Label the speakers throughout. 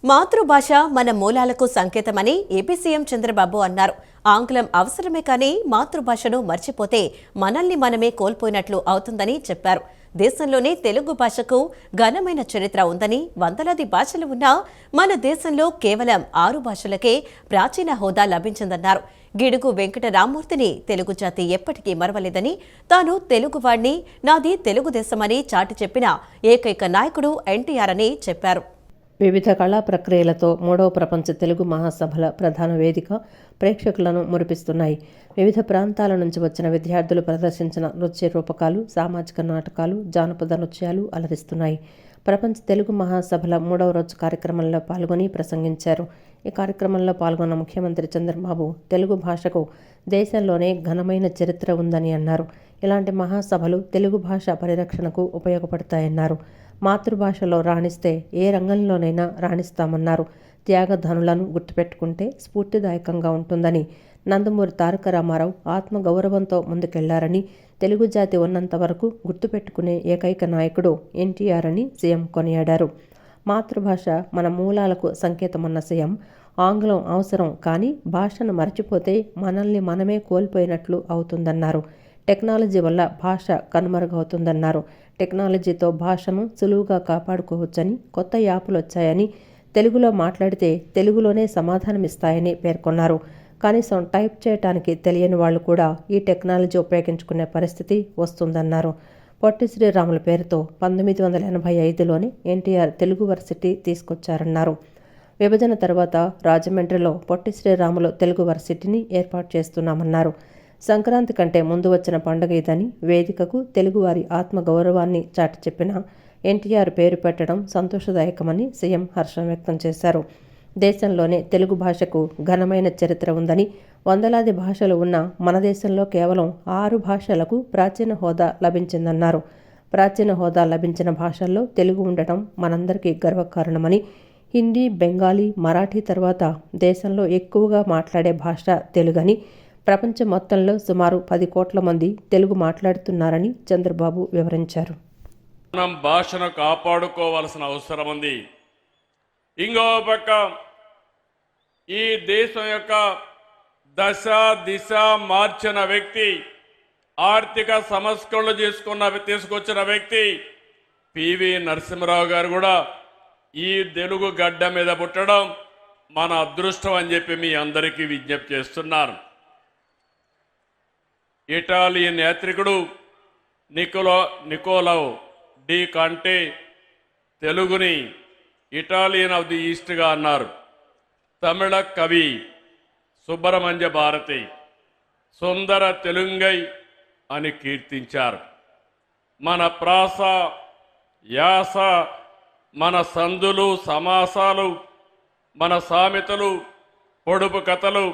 Speaker 1: మాతృభాష మన మూలాలకు సంకేతమని AP CM Chandrababu అన్నారు. ఆంగ్లం అవసరమే కానీ మాతృభాషను మర్చిపోతే మనల్ని మనమే కోల్పోయినట్లు అవుతుందని చెప్పారు. దేశంలోనే తెలుగు భాషకు ఘనమైన చరిత్ర ఉందని, వందలాది భాషలు ఉన్నా మన దేశంలో కేవలం 6 భాషలకే ప్రాచీన హోదా లభించిందన్నారు. గిడుగు వెంకట రామ్మూర్తిని తెలుగు జాతి ఎప్పటికీ మరవలేదని, తాను తెలుగువాణ్ణి, నాది తెలుగుదేశమని చాటి చెప్పిన ఏకైక నాయకుడు ఎన్టీఆర్ అని చెప్పారు.
Speaker 2: వివిధ కళా ప్రక్రియలతో 3వ ప్రపంచ తెలుగు మహాసభల ప్రధాన వేదిక ప్రేక్షకులను మురిపిస్తున్నాయి. వివిధ ప్రాంతాల నుంచి వచ్చిన విద్యార్థులు ప్రదర్శించిన నృత్య రూపకాలు, సామాజిక నాటకాలు, జానపద నృత్యాలు అలరిస్తున్నాయి. ప్రపంచ తెలుగు మహాసభల 3వ రోజు కార్యక్రమంలో పాల్గొని ప్రసంగించారు. ఈ కార్యక్రమంలో పాల్గొన్న ముఖ్యమంత్రి చంద్రబాబు తెలుగు భాషకు దేశంలోనే ఘనమైన చరిత్ర ఉందని అన్నారు. ఇలాంటి మహాసభలు తెలుగు భాష పరిరక్షణకు ఉపయోగపడతాయన్నారు. మాతృభాషలో రాణిస్తే ఏ రంగంలోనైనా రాణిస్తామన్నారు. త్యాగధనులను గుర్తుపెట్టుకుంటే స్ఫూర్తిదాయకంగా ఉంటుందని, నందమూరి తారక రామారావు ఆత్మగౌరవంతో ముందుకెళ్లారని, తెలుగు జాతి ఉన్నంత వరకు గుర్తుపెట్టుకునే ఏకైక నాయకుడు ఎన్టీఆర్ అని సీఎం కొనియాడారు. మాతృభాష మన మూలాలకు సంకేతమన్న సీఎం, ఆంగ్లం అవసరం కానీ భాషను మర్చిపోతే మనల్ని మనమే కోల్పోయినట్లు అవుతుందన్నారు. టెక్నాలజీ వల్ల భాష కనుమరుగవుతుందన్నారు. టెక్నాలజీతో భాషను సులువుగా కాపాడుకోవచ్చని, కొత్త యాపులు వచ్చాయని, తెలుగులో మాట్లాడితే తెలుగులోనే సమాధానమిస్తాయని పేర్కొన్నారు. కనీసం టైప్ చేయడానికి తెలియని వాళ్ళు కూడా ఈ టెక్నాలజీ ఉపయోగించుకునే పరిస్థితి వస్తుందన్నారు. పొట్టి శ్రీరాముల పేరుతో 1985లోనే ఎన్టీఆర్ తెలుగు వర్సిటీ తీసుకొచ్చారన్నారు. విభజన తర్వాత రాజమండ్రిలో పొట్టి శ్రీరాములు తెలుగు వర్సిటీని ఏర్పాటు చేస్తున్నామన్నారు. సంక్రాంతి కంటే ముందు వచ్చిన పండుగ ఇదని, వేదికకు తెలుగువారి ఆత్మగౌరవాన్ని చాటి చెప్పిన ఎన్టీఆర్ పేరు పెట్టడం సంతోషదాయకమని సీఎం హర్షం వ్యక్తం చేశారు. దేశంలోనే తెలుగు భాషకు ఘనమైన చరిత్ర ఉందని, వందలాది భాషలు ఉన్న మన దేశంలో కేవలం 6 భాషలకు ప్రాచీన హోదా లభించిందన్నారు. ప్రాచీన హోదా లభించిన భాషల్లో తెలుగు ఉండటం మనందరికీ గర్వకారణమని, హిందీ, బెంగాలీ, మరాఠీ తర్వాత దేశంలో ఎక్కువగా మాట్లాడే భాష తెలుగని, ప్రపంచం మొత్తంలో సుమారు 10 కోట్ల మంది తెలుగు మాట్లాడుతున్నారని చంద్రబాబు వివరించారు.
Speaker 3: మనం భాషను కాపాడుకోవాల్సిన అవసరం ఉంది. ఇంకో పక్క ఈ దేశం యొక్క దశ దిశ మార్చిన వ్యక్తి, ఆర్థిక సంస్కరణలు తీసుకొచ్చిన వ్యక్తి పివి నరసింహరావు గారు కూడా ఈ తెలుగు గడ్డ మీద పుట్టడం మన అదృష్టం అని చెప్పి మీ అందరికీ విజ్ఞప్తి చేస్తున్నారు. ఇటాలియన్ యాత్రికుడు నికోలో డి కాంటే తెలుగుని ఇటాలియన్ ఆఫ్ ది ఈస్ట్గా అన్నారు. తమిళ కవి సుబ్రహ్మణ్య భారతి సుందర తెలుంగై అని కీర్తించారు. మన ప్రాస, యాస, మన సందులు, సమాసాలు, మన సామెతలు, పొడుపు కథలు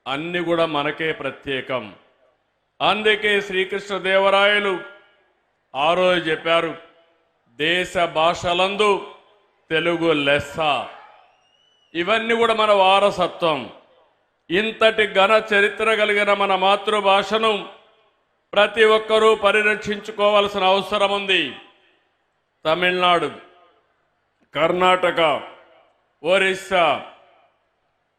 Speaker 3: అన్నీ కూడా మనకే ప్రత్యేకం. అందుకే శ్రీకృష్ణదేవరాయలు ఆ రోజు చెప్పారు, దేశ భాషలందు తెలుగు లెస్స. ఇవన్నీ కూడా మన వారసత్వం. ఇంతటి ఘన చరిత్ర కలిగిన మన మాతృభాషను ప్రతి ఒక్కరూ పరిరక్షించుకోవాల్సిన అవసరం ఉంది. తమిళనాడు, కర్ణాటక, ఒరిస్సా,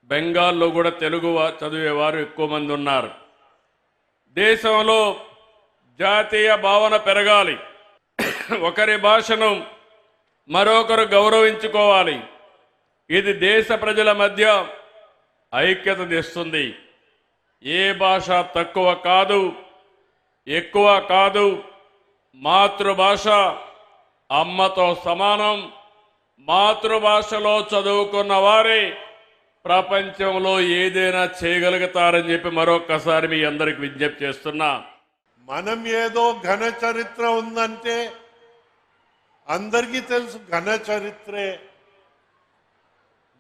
Speaker 3: బెంగాల్లో కూడా తెలుగు చదివేవారు ఎక్కువ మంది ఉన్నారు. దేశంలో జాతీయ భావన పెరగాలి. ఒకరి భాషను మరొకరు గౌరవించుకోవాలి. ఇది దేశ ప్రజల మధ్య ఐక్యత తెస్తుంది. ఏ భాష తక్కువ కాదు, ఎక్కువ కాదు. మాతృభాష అమ్మతో సమానం. మాతృభాషలో చదువుకున్న వారే ప్రపంచంలో ఏదైనా చేయగలుగుతారని చెప్పి మరొకసారి మీ అందరికి విజ్ఞప్తి చేస్తున్నా.
Speaker 4: మనం ఏదో ఘన చరిత్ర ఉందంటే అందరికీ తెలుసు ఘన చరిత్రే,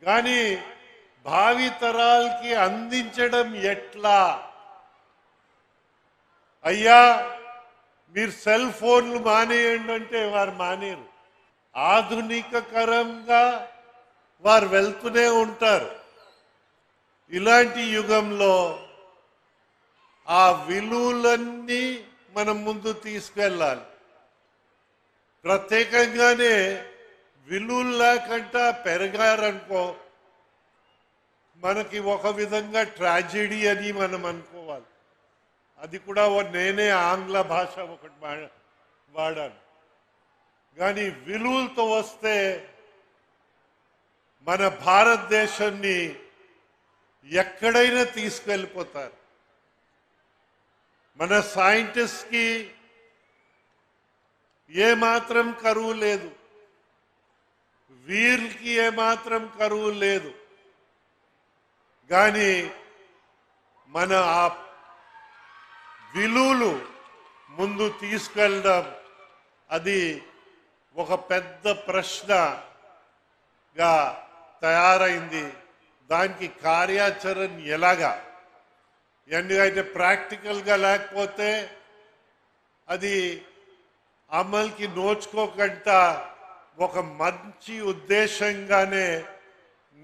Speaker 4: కానీ భావితరాలకి అందించడం ఎట్లా? అయ్యా మీరు సెల్ ఫోన్లు మానేయండి అంటే వారు మానేరు. ఆధునికకరంగా వారు వెళ్తూనే ఉంటారు. ఇలాంటి యుగంలో ఆ విలువలన్నీ మనం ముందు తీసుకెళ్ళాలి. ప్రత్యేకంగానే విలువలేకంట పెరగారనుకో మనకి ఒక విధంగా ట్రాజెడీ అని మనం అనుకోవాలి. అది కూడా నేనే ఆంగ్ల భాష ఒకటి వాడాను. కానీ విలువలతో వస్తే మన భారతదేశాన్ని ఎక్కడైనా తీసుకెళ్ళిపోతారు. మన సైంటిస్ట్కి ఏమాత్రం కరువు లేదు, వీళ్ళకి ఏమాత్రం కరువు లేదు. కానీ మన ఆ విలువలు ముందు తీసుకెళ్ళడం అది ఒక పెద్ద ప్రశ్నగా తయారైంది. దానికి కార్యాచరణ ఎలాగా, ఎందుకంటే ప్రాక్టికల్గా లేకపోతే అది అమలుకి నోచుకోకుండా ఒక మంచి ఉద్దేశంగానే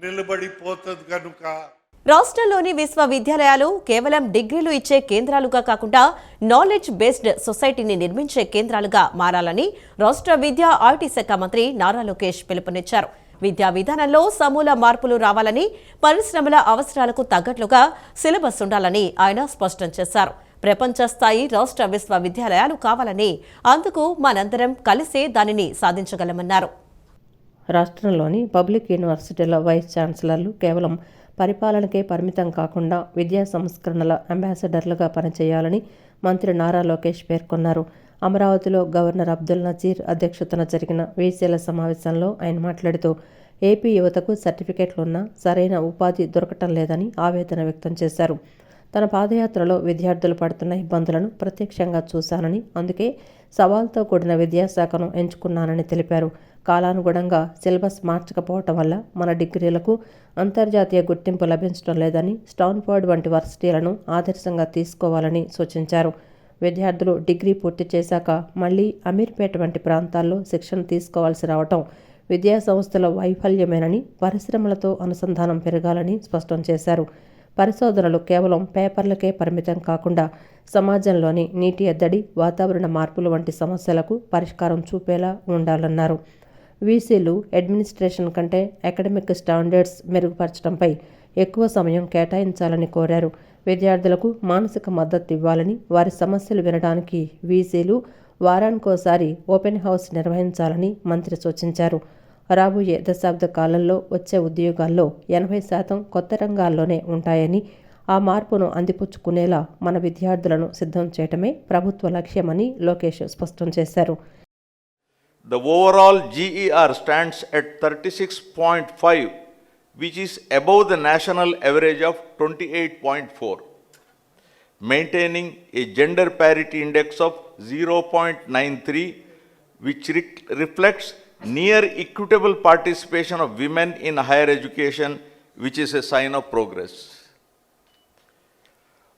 Speaker 4: నిలబడిపోతుంది. కనుక
Speaker 1: రాష్ట్రంలోని విశ్వవిద్యాలయాలు కేవలం డిగ్రీలు ఇచ్చే కేంద్రాలుగా కాకుండా నాలెడ్జ్ బేస్డ్ సొసైటీని నిర్మించే కేంద్రాలుగా మారాలని రాష్ట్ర విద్యా ఐటీ శాఖ మంత్రి నారా లోకేష్ పిలుపునిచ్చారు. విద్యా విధానంలో సమూల మార్పులు రావాలని, పరిశ్రమల అవసరాలకు తగ్గట్లుగా సిలబస్ ఉండాలని ఆయన స్పష్టం చేశారు. ప్రపంచ స్థాయి రాష్ట్ర విశ్వవిద్యాలయాలు కావాలని, అందుకు మనందరం కలిసే దానిని సాధించగలమన్నారు.
Speaker 2: రాష్ట్రంలోని పబ్లిక్ యూనివర్సిటీల వైస్ ఛాన్సలర్లు కేవలం పరిపాలనకే పరిమితం కాకుండా విద్యా సంస్కరణల అంబాసిడర్లుగా పనిచేయాలని మంత్రి నారా లోకేష్ పేర్కొన్నారు. అమరావతిలో గవర్నర్ అబ్దుల్ నజీర్ అధ్యక్షతన జరిగిన వీసీల సమావేశంలో ఆయన మాట్లాడుతూ ఏపీ యువతకు సర్టిఫికెట్లున్నా సరైన ఉపాధి దొరకటం లేదని ఆవేదన వ్యక్తం చేశారు. తన పాదయాత్రలో విద్యార్థులు పడుతున్న ఇబ్బందులను ప్రత్యక్షంగా చూశానని, అందుకే సవాల్తో కూడిన విద్యాశాఖను ఎంచుకున్నానని తెలిపారు. కాలానుగుణంగా సిలబస్ మార్చకపోవటం వల్ల మన డిగ్రీలకు అంతర్జాతీయ గుర్తింపు లభించడం లేదని, స్టాన్ఫోర్డ్ వంటి వర్సిటీలను ఆదర్శంగా తీసుకోవాలని సూచించారు. విద్యార్థులు డిగ్రీ పూర్తి చేశాక మళ్లీ అమీర్పేట వంటి ప్రాంతాల్లో శిక్షణ తీసుకోవాల్సి రావటం విద్యా సంస్థల వైఫల్యమేనని, పరిశ్రమలతో అనుసంధానం పెరగాలని స్పష్టం చేశారు. పరిశోధనలు కేవలం పేపర్లకే పరిమితం కాకుండా సమాజంలోని నీటి ఎద్దడి, వాతావరణ మార్పులు వంటి సమస్యలకు పరిష్కారం చూపేలా ఉండాలన్నారు. వీసీలు అడ్మినిస్ట్రేషన్ కంటే అకాడమిక్ స్టాండర్డ్స్ మెరుగుపరచడంపై ఎక్కువ సమయం కేటాయించాలని కోరారు. విద్యార్థులకు మానసిక మద్దతు ఇవ్వాలని, వారి సమస్యలు వినడానికి వీసీలు వారానికోసారి ఓపెన్ హౌస్ నిర్వహించాలని మంత్రి సూచించారు. రాబోయే దశాబ్ద కాలంలో వచ్చే ఉద్యోగాల్లో 80% కొత్త రంగాల్లోనే ఉంటాయని, ఆ మార్పును అందిపుచ్చుకునేలా మన విద్యార్థులను సిద్ధం చేయటమే ప్రభుత్వ లక్ష్యమని లోకేష్ స్పష్టం చేశారు.
Speaker 5: The overall GER stands at 36.5, which is above the national average of 28.4, maintaining a gender parity index of 0.93, which reflects near equitable participation of women in higher education, which is a sign of progress.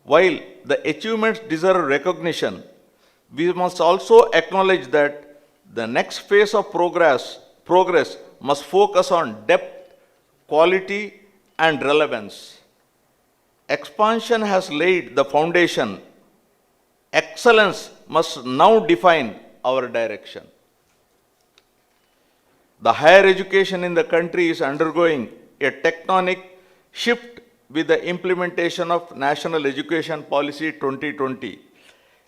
Speaker 5: While the achievements deserve recognition, we must also acknowledge that the next phase of progress must focus on depth, quality, and relevance. Expansion has laid the foundation. Excellence must now define our direction. The higher education in the country is undergoing a tectonic shift with the implementation of National Education Policy 2020,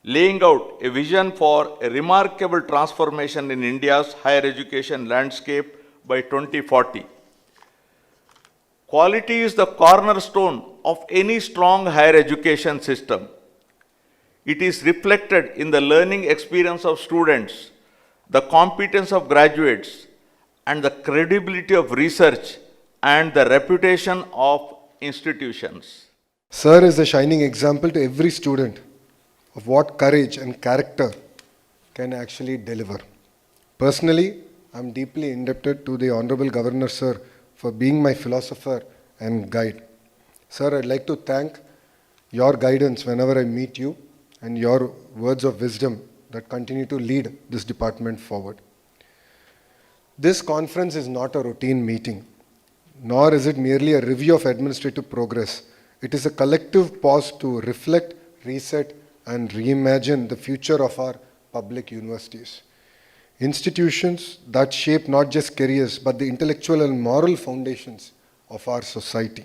Speaker 5: laying out a vision for a remarkable transformation in India's higher education landscape by 2040. Quality is the cornerstone of any strong higher education system. It is reflected in the learning experience of students, the competence of graduates, and the credibility of research and the reputation of institutions.
Speaker 6: Sir is a shining example to every student of what courage and character can actually deliver. Personally, I am deeply indebted to the Honorable Governor Sir for being my philosopher and guide. Sir, I'd like to thank your guidance whenever I meet you and your words of wisdom that continue to lead this department forward. This conference is not a routine meeting, nor is it merely a review of administrative progress. It is a collective pause to reflect, reset, and reimagine the future of our public universities. institutions that shape not just careers but the intellectual and moral foundations of our society.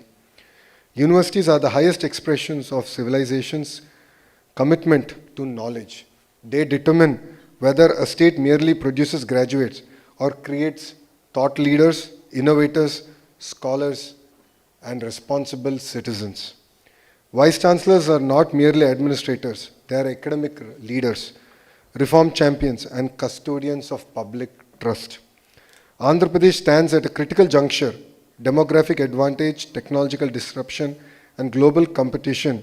Speaker 6: Universities are the highest expressions of civilization's commitment to knowledge. They determine whether a state merely produces graduates or creates thought leaders, innovators, scholars, and responsible citizens. Vice chancellors are not merely administrators, they are academic leaders, reform champions, and custodians of public trust. Andhra Pradesh stands at a critical juncture. Demographic advantage, technological disruption, and global competition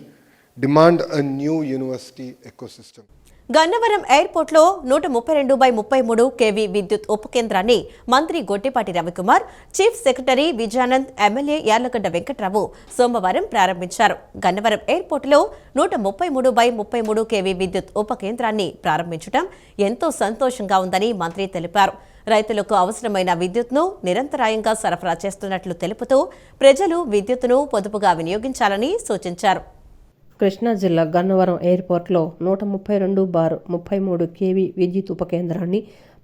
Speaker 6: demand a new university ecosystem.
Speaker 1: Gannavaram ఎయిర్పోర్ట్లో 132/33 kV విద్యుత్ ఉపకేంద్రాన్ని మంత్రి Gottipati Ravikumar, chief secretary Vijayanand, MLA Yarlagadda Venkatrao సోమవారం ప్రారంభించారు. Gannavaram ఎయిర్పోర్టులో 133/33 kV విద్యుత్ ఉపకేంద్రాన్ని ప్రారంభించడం ఎంతో సంతోషంగా ఉందని మంత్రి తెలిపారు. రైతులకు అవసరమైన విద్యుత్ను నిరంతరాయంగా సరఫరా చేస్తున్నట్లు తెలుపుతూ ప్రజలు విద్యుత్తును పొదుపుగా వినియోగించాలని సూచించారు.
Speaker 2: కృష్ణా జిల్లా గన్నవరం ఎయిర్పోర్ట్లో 132/33 kV విద్యుత్ ఉపకేంద్రాన్ని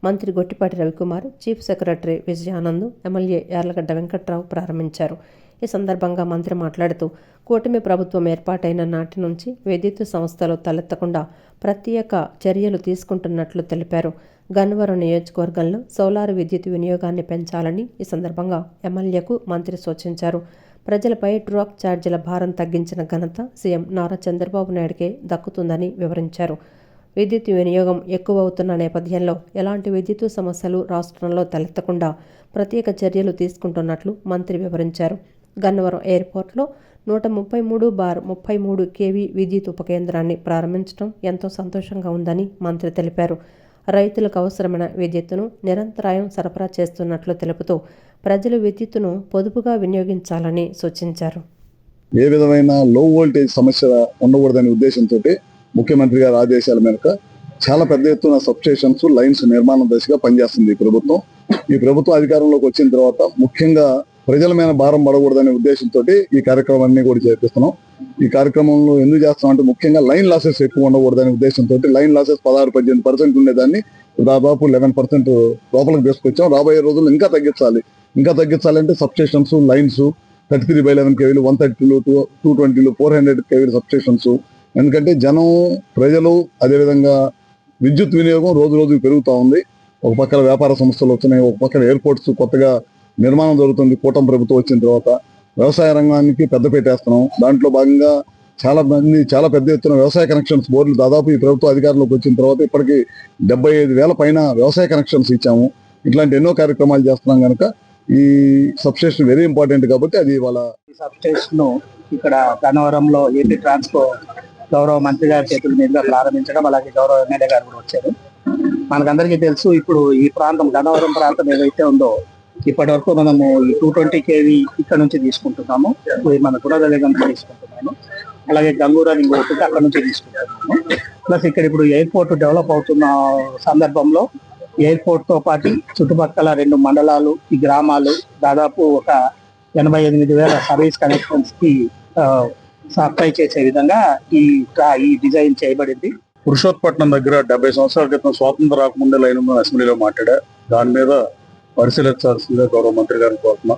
Speaker 2: మంత్రి Gottipati Ravikumar, chief secretary Vijayanand, MLA Yarlagadda Venkatrao ప్రారంభించారు. ఈ సందర్భంగా మంత్రి మాట్లాడుతూ కూటమి ప్రభుత్వం ఏర్పాటైన నాటి నుంచి విద్యుత్ సంస్థలు తలెత్తకుండా ప్రత్యేక చర్యలు తీసుకుంటున్నట్లు తెలిపారు. గన్నవరం నియోజకవర్గంలో సోలార్ విద్యుత్ వినియోగాన్ని పెంచాలని ఈ సందర్భంగా ఎమ్మెల్యేకు మంత్రి సూచించారు. ప్రజలపై ట్రాక్ ఛార్జీల భారం తగ్గించిన ఘనత సీఎం నారా చంద్రబాబు నాయుడుకే దక్కుతుందని వివరించారు. విద్యుత్ వినియోగం ఎక్కువవుతున్న నేపథ్యంలో ఎలాంటి విద్యుత్ సమస్యలు రాష్ట్రంలో తలెత్తకుండా ప్రత్యేక చర్యలు తీసుకుంటున్నట్లు మంత్రి వివరించారు. గన్నవరం ఎయిర్పోర్ట్లో 133/33 kV విద్యుత్ ఉపకేంద్రాన్ని ప్రారంభించడం ఎంతో సంతోషంగా ఉందని మంత్రి తెలిపారు. రైతులకు అవసరమైన విద్యుత్తును నిరంతరాయం సరఫరా చేస్తున్నట్లు తెలుపుతూ ప్రజలు విద్యుత్తును పొదుపుగా వినియోగించాలని సూచించారు.
Speaker 7: ఏ విధమైన లో వోల్టేజ్ సమస్య ఉండకూడదనే ఉద్దేశంతో ముఖ్యమంత్రి గారి ఆదేశాల మేరకు చాలా పెద్ద ఎత్తున సబ్స్టేషన్స్, లైన్స్ నిర్మాణం దశగా పనిచేస్తుంది ఈ ప్రభుత్వం అధికారంలోకి వచ్చిన తర్వాత ముఖ్యంగా ప్రజల మీద భారం పడకూడదనే ఉద్దేశంతో ఈ కార్యక్రమాన్ని కూడా చేపిస్తున్నాం. ఈ కార్యక్రమంలో ఎందుకు చేస్తున్నాం అంటే ముఖ్యంగా లైన్ లాసెస్ ఎక్కువ ఉండకూడదనే ఉద్దేశంతో లైన్ లాసెస్ 16-18% ఉండేదాన్ని దాదాపు 11% లోపలికి తీసుకొచ్చాం. రాబోయే రోజుల్లో ఇంకా తగ్గించాలంటే substations, lines 33/11 kV, 132, 220, 400 kV substations. ఎందుకంటే ప్రజలు అదేవిధంగా విద్యుత్ వినియోగం రోజు రోజుకు పెరుగుతూ ఉంది. ఒక పక్కన వ్యాపార సంస్థలు వచ్చినాయి, ఒక పక్కన ఎయిర్పోర్ట్స్ కొత్తగా నిర్మాణం జరుగుతుంది. కూటమి ప్రభుత్వం వచ్చిన తర్వాత వ్యవసాయ రంగానికి పెద్దపీట వేస్తున్నాం. దాంట్లో భాగంగా చాలా పెద్ద ఎత్తున వ్యవసాయ కనెక్షన్స్ బోర్డులు దాదాపు ఈ ప్రభుత్వ అధికారంలోకి వచ్చిన తర్వాత ఇప్పటికీ 75,000 పైన వ్యవసాయ కనెక్షన్స్ ఇచ్చాము. ఇట్లాంటి ఎన్నో కార్యక్రమాలు చేస్తున్నాం కనుక ఈ సబ్స్టేషన్ వెరీ ఇంపార్టెంట్ కాబట్టి అది వాళ్ళ
Speaker 8: సబ్స్టేషన్ ఇక్కడ గన్నవరంలో ఏపీ ట్రాన్స్కో గౌరవ మంత్రి గారి చేతుల మీదుగా ప్రారంభించడం, అలాగే గౌరవ ఎమ్మెల్యే గారు కూడా వచ్చారు. మనకందరికీ తెలుసు, ఇప్పుడు ఈ ప్రాంతం గన్నవరం ప్రాంతం ఏదైతే ఉందో ఇప్పటి వరకు మనము ఈ 220 kV ఇక్కడ నుంచి తీసుకుంటున్నాము, మన గుణదగం తీసుకుంటున్నాము, అలాగే గంగూరాని ఇంకొకటి అక్కడ నుంచి తీసుకుంటున్నాము. ప్లస్ ఇక్కడ ఇప్పుడు ఎయిర్పోర్ట్ డెవలప్ అవుతున్న సందర్భంలో ఎయిర్పోర్ట్ తో పాటు చుట్టుపక్కల 2 మండలాలు, ఈ గ్రామాలు దాదాపు ఒక 88,000 సర్వీస్ కనెక్షన్స్ కి సప్లై చేసే విధంగా ఈ డిజైన్ చేయబడింది.
Speaker 7: పురుషోత్పట్నం దగ్గర 70 సంవత్సరాల క్రితం స్వాతంత్రం రాకముందే లైన్ ఉందని అసెంబ్లీలో మాట్లాడా. దాని మీద పరిశీలించాల్సిందిగా గౌరవ మంత్రి గారిని కోరుతున్నాం.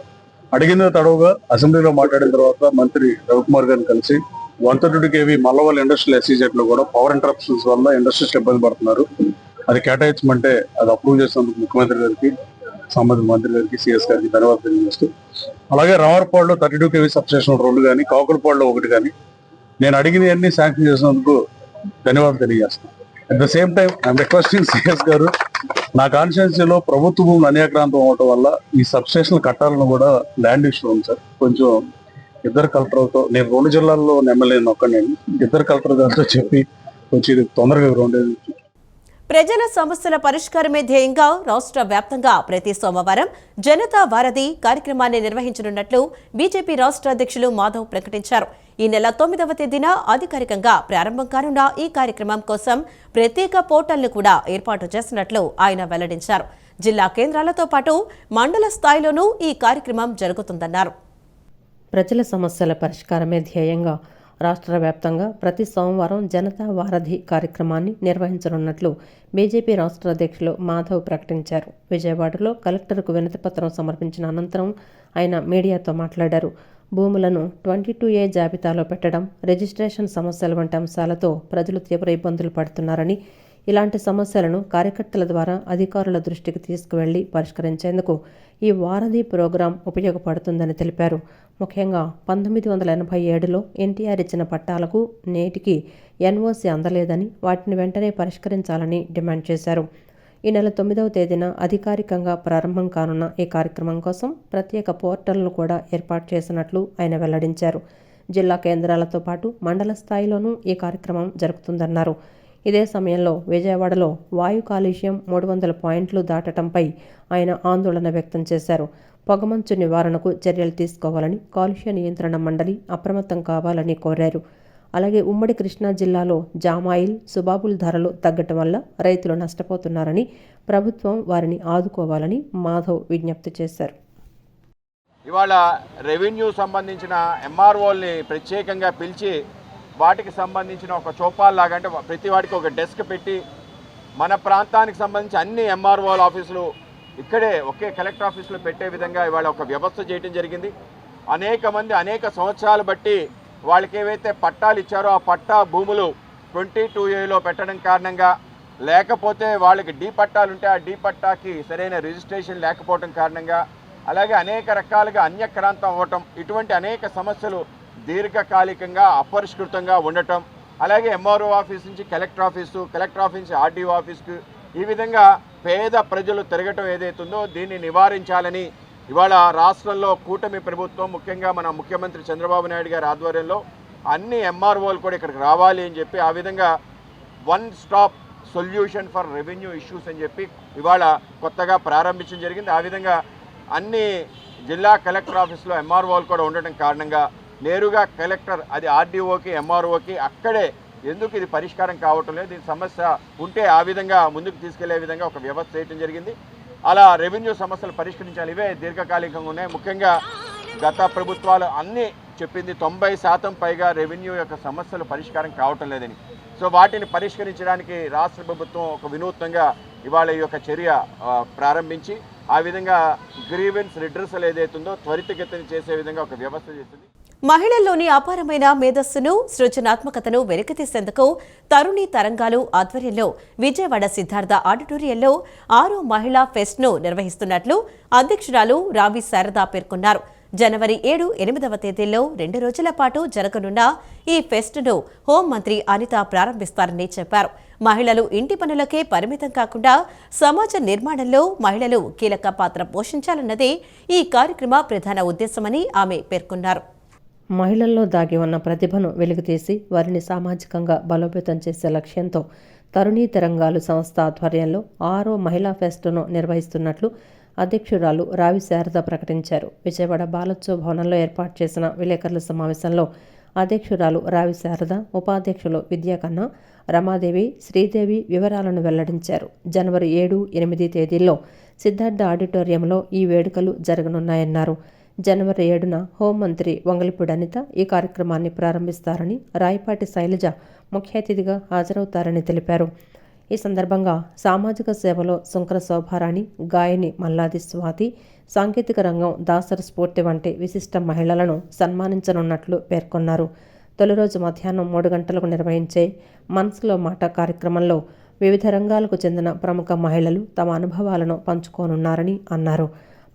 Speaker 7: అడిగిన తడవుగా అసెంబ్లీలో మాట్లాడిన తర్వాత మంత్రి రవికుమార్ గారిని కలిసి 132 kV మల్లవల్ ఇండస్ట్రియల్ ఎస్సీజెడ్ లో కూడా పవర్ ఇంటరప్షన్స్ వల్ల ఇండస్ట్రీస్ ఇబ్బంది పడుతున్నారు. అది కేటాయించమంటే అది అప్రూవ్ చేసినందుకు ముఖ్యమంత్రి గారికి, సంబంధిత మంత్రి గారికి, సిఎస్ గారికి ధన్యవాదాలు తెలియజేస్తూ, అలాగే రావర్పాడులో 32 kV సబ్స్టేషన్ 2 కానీ, కాకులపాడులో 1 కానీ నేను అడిగినవన్నీ శాంక్షన్ చేసినందుకు ధన్యవాదాలు తెలియజేస్తాను. At the same time I'm requesting CS గారు, నా కాన్స్టిట్యున్సీలో ప్రభుత్వ భూములు అన్యాక్రాంతం అవటం వల్ల ఈ సబ్స్టేషన్ కట్టాలని కూడా ల్యాండ్ ఇష్యూ ఉంది సార్. కొంచెం ఇద్దరు కలెక్టర్లతో, నేను 2 జిల్లాల్లో ఎమ్మెల్యే ఒక్కడిని, ఇద్దరు కలెక్టర్ గారితో చెప్పి కొంచెం ఇది తొందరగా ఉండేది.
Speaker 1: ప్రజల సమస్యల పరిష్కారమే ధ్యేయంగా రాష్ట్ర వ్యాప్తంగా ప్రతి సోమవారం జనతా వారధి కార్యక్రమాన్ని నిర్వహించనున్నట్లు బీజేపీ రాష్ట్ర అధ్యక్షులు మాధవ్ ప్రకటించారు. ఈ నెల 9వ తేదీన అధికారికంగా ప్రారంభం కానున్న ఈ కార్యక్రమం కోసం ప్రత్యేక పోర్టల్ను కూడా ఏర్పాటు చేసినట్లు ఆయన వెల్లడించారు. జిల్లా కేంద్రాలతో పాటు మండల స్థాయిలోనూ ఈ కార్యక్రమం జరుగుతుందన్నారు.
Speaker 2: ప్రజల సమస్యల పరిష్కారమే ధ్యేయంగా రాష్ట్ర వ్యాప్తంగా ప్రతి సోమవారం జనతా వారధి కార్యక్రమాన్ని నిర్వహించనున్నట్లు బీజేపీ రాష్ట్ర అధ్యక్షులు మాధవ్ ప్రకటించారు. విజయవాడలో కలెక్టర్కు వినతిపత్రం సమర్పించిన అనంతరం ఆయన మీడియాతో మాట్లాడారు. భూములను 22A జాబితాలో పెట్టడం, రిజిస్ట్రేషన్ సమస్యల వంటి అంశాలతో ప్రజలు తీవ్ర ఇబ్బందులు పడుతున్నారని, ఇలాంటి సమస్యలను కార్యకర్తల ద్వారా అధికారుల దృష్టికి తీసుకువెళ్లి పరిష్కరించేందుకు ఈ వారధి ప్రోగ్రాం ఉపయోగపడుతుందని తెలిపారు. ముఖ్యంగా 1987లో ఎన్టీఆర్ ఇచ్చిన పట్టాలకు నేటికి ఎన్ఓసి అందలేదని, వాటిని వెంటనే పరిష్కరించాలని డిమాండ్ చేశారు. ఈ నెల 9వ తేదీన అధికారికంగా ప్రారంభం కానున్న ఈ కార్యక్రమం కోసం ప్రత్యేక పోర్టల్ను కూడా ఏర్పాటు చేసినట్లు ఆయన వెల్లడించారు. జిల్లా కేంద్రాలతో పాటు మండల స్థాయిలోనూ ఈ కార్యక్రమం జరుగుతుందన్నారు. ఇదే సమయంలో విజయవాడలో వాయు కాలుష్యం 300 పాయింట్లు దాటడంపై ఆయన ఆందోళన వ్యక్తం చేశారు. పొగమంచు నివారణకు చర్యలు తీసుకోవాలని, కాలుష్య నియంత్రణ మండలి అప్రమత్తం కావాలని కోరారు. అలాగే ఉమ్మడి కృష్ణా జిల్లాలో జామాయిల్, సుబాబుల్ ధరలు తగ్గటం వల్ల రైతులు నష్టపోతున్నారని, ప్రభుత్వం వారిని ఆదుకోవాలని మాధవ్ విజ్ఞప్తి చేశారు.
Speaker 9: ఇవాళ రెవెన్యూ సంబంధించిన ఎంఆర్ఓల్ని ప్రత్యేకంగా పిలిచి వాటికి సంబంధించిన ఒక చోపాల్లాగా, అంటే ప్రతి వాడికి ఒక డెస్క్ పెట్టి మన ప్రాంతానికి సంబంధించి అన్ని ఎంఆర్ఓల ఆఫీసులు ఇక్కడే ఒకే కలెక్టర్ ఆఫీసులో పెట్టే విధంగా ఇవాళ ఒక వ్యవస్థ చేయడం జరిగింది. అనేక మంది అనేక సంవత్సరాలు బట్టి వాళ్ళకి ఏవైతే పట్టాలు ఇచ్చారో ఆ పట్టా భూములు 22Aలో పెట్టడం కారణంగా, లేకపోతే వాళ్ళకి డి పట్టాలు ఉంటే ఆ డి పట్టాకి సరైన రిజిస్ట్రేషన్ లేకపోవడం కారణంగా, అలాగే అనేక రకాలుగా అన్యక్రాంతం అవ్వటం, ఇటువంటి అనేక సమస్యలు దీర్ఘకాలికంగా అపరిష్కృతంగా ఉండటం, అలాగే ఎంఆర్ఓ ఆఫీస్ నుంచి కలెక్టర్ ఆఫీసు, కలెక్టర్ ఆఫీస్ నుంచి ఆర్డీఓ ఆఫీస్కు ఈ విధంగా పేద ప్రజలు తిరగటం ఏదైతుందో దీన్ని నివారించాలని ఇవాళ రాష్ట్రంలో కూటమి ప్రభుత్వం, ముఖ్యంగా మన ముఖ్యమంత్రి చంద్రబాబు నాయుడు గారి ఆధ్వర్యంలో అన్ని ఎంఆర్ఓలు కూడా ఇక్కడికి రావాలి అని చెప్పి, ఆ విధంగా one stop solution for revenue issues అని చెప్పి ఇవాళ కొత్తగా ప్రారంభించడం జరిగింది. ఆ విధంగా అన్ని జిల్లా కలెక్టర్ ఆఫీస్లో ఎంఆర్ఓలు కూడా ఉండటం కారణంగా నేరుగా కలెక్టర్, అది ఆర్డీఓకి ఎంఆర్ఓకి అక్కడే ఎందుకు ఇది పరిష్కారం కావటం లేదు, దీని సమస్య ఉంటే ఆ విధంగా ముందుకు తీసుకెళ్లే విధంగా ఒక వ్యవస్థ చేయడం జరిగింది. అలా రెవెన్యూ సమస్యలు పరిష్కరించాలి. ఇవే దీర్ఘకాలికంగా ఉన్నాయి. ముఖ్యంగా గత ప్రభుత్వాలు అన్నీ చెప్పింది 90% పైగా రెవెన్యూ యొక్క సమస్యలు పరిష్కారం కావటం లేదని. సో వాటిని పరిష్కరించడానికి రాష్ట్ర ప్రభుత్వం ఒక వినూత్నంగా ఇవాళ ఈ యొక్క చర్య ప్రారంభించి, ఆ విధంగా గ్రీవెన్స్ రిడ్రెసల్ ఏదైతుందో త్వరితగతిన చేసే విధంగా ఒక వ్యవస్థ చేసింది.
Speaker 1: మహిళల్లోని అపారమైన మేధస్సును, సృజనాత్మకతను వెలికితీసేందుకు తరుణి తరంగాలు ఆధ్వర్యంలో విజయవాడ సిద్ధార్థ ఆడిటోరియంలో 6వ మహిళా ఫెస్ట్ను నిర్వహిస్తున్నట్లు అధ్యక్షురాలు రావి శారద పేర్కొన్నారు. జనవరి 7, 8వ తేదీల్లో 2 రోజుల పాటు జరగనున్న ఈ ఫెస్ట్ను హోంమంత్రి అనిత ప్రారంభిస్తారని చెప్పారు. మహిళలు ఇంటి పనులకే పరిమితం కాకుండా సమాజ నిర్మాణంలో మహిళలు కీలక పాత్ర పోషించాలన్నదే ఈ కార్యక్రమ ప్రధాన ఉద్దేశమని ఆమె పేర్కొన్నారు.
Speaker 2: మహిళల్లో దాగి ఉన్న ప్రతిభను వెలుగుతీసి వారిని సామాజికంగా బలోపేతం చేసే లక్ష్యంతో తరుణీ తరంగాలు సంస్థ ఆధ్వర్యంలో 6వ మహిళా ఫెస్ట్ను నిర్వహిస్తున్నట్లు అధ్యక్షురాలు రావి శారద ప్రకటించారు. విజయవాడ బాలోత్సవ భవనంలో ఏర్పాటు చేసిన విలేకరుల సమావేశంలో అధ్యక్షురాలు రావి శారద, ఉపాధ్యక్షులు విద్యాకన్నా, రమాదేవి, శ్రీదేవి వివరాలను వెల్లడించారు. జనవరి 7, 8 తేదీల్లో సిద్ధార్థ ఆడిటోరియంలో ఈ వేడుకలు జరగనున్నాయన్నారు. జనవరి 7న హోంమంత్రి వంగలపూడి అనిత ఈ కార్యక్రమాన్ని ప్రారంభిస్తారని, రాయపాటి శైలజ ముఖ్య అతిథిగా హాజరవుతారని తెలిపారు. ఈ సందర్భంగా సామాజిక సేవలో శుంకర శోభారాణి, గాయని మల్లాది స్వాతి, సాంకేతిక రంగం దాసరి స్ఫూర్తి వంటి విశిష్ట మహిళలను సన్మానించనున్నట్లు పేర్కొన్నారు. తొలి రోజు మధ్యాహ్నం 3 గంటలకు నిర్వహించే మనసులో మాట కార్యక్రమంలో వివిధ రంగాలకు చెందిన ప్రముఖ మహిళలు తమ అనుభవాలను పంచుకోనున్నారని అన్నారు.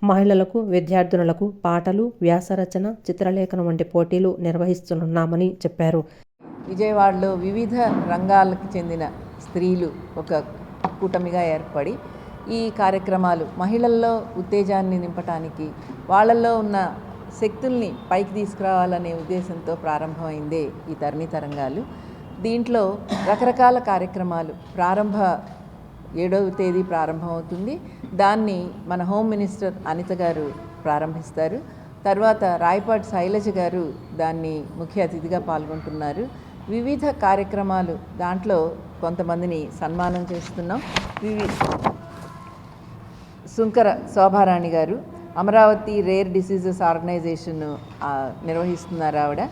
Speaker 2: మహిళలకు, విద్యార్థినులకు పాటలు, వ్యాసరచన, చిత్రలేఖనం వంటి పోటీలు నిర్వహిస్తున్నామని చెప్పారు.
Speaker 10: విజయవాడలో వివిధ రంగాలకు చెందిన స్త్రీలు ఒక కూటమిగా ఏర్పడి ఈ కార్యక్రమాలు మహిళల్లో ఉత్తేజాన్ని నింపటానికి, వాళ్ళల్లో ఉన్న శక్తుల్ని పైకి తీసుకురావాలనే ఉద్దేశంతో ప్రారంభమైందే ఈ తరుణీ తరంగాలు. దీంట్లో రకరకాల కార్యక్రమాలు 7వ తేదీ ప్రారంభమవుతుంది. దాన్ని మన హోమ్ మినిస్టర్ అనిత గారు ప్రారంభిస్తారు. తర్వాత రాయపాటి శైలజ గారు దాన్ని ముఖ్య అతిథిగా పాల్గొంటున్నారు. వివిధ కార్యక్రమాలు, దాంట్లో కొంతమందిని సన్మానం చేస్తున్నాం. శుంకర శోభారాణి గారు, అమరావతి రేర్ డిసీజెస్ ఆర్గనైజేషన్ నిర్వహిస్తున్నారు ఆవిడ.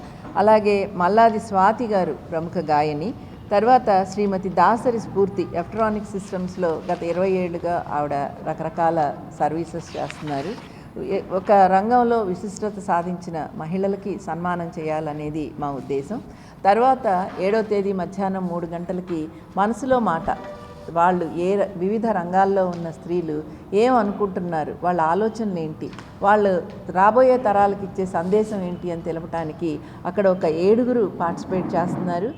Speaker 10: అలాగే మల్లాది స్వాతి గారు ప్రముఖ గాయని. తర్వాత శ్రీమతి దాసరి స్ఫూర్తి ఎలక్ట్రానిక్ సిస్టమ్స్లో గత 20 ఏళ్ళుగా ఆవిడ రకరకాల సర్వీసెస్ చేస్తున్నారు. ఒక రంగంలో విశిష్టత సాధించిన మహిళలకి సన్మానం చేయాలనేది మా ఉద్దేశం. తర్వాత 7వ తేదీ మధ్యాహ్నం 3 గంటలకి మనసులో మాట, వాళ్ళు వివిధ రంగాల్లో ఉన్న స్త్రీలు ఏమనుకుంటున్నారు, వాళ్ళ ఆలోచనలు ఏంటి, వాళ్ళు రాబోయే తరాలకు ఇచ్చే సందేశం ఏంటి అని తెలపడానికి అక్కడ ఒక 7గురు పార్టిసిపేట్ చేస్తున్నారు.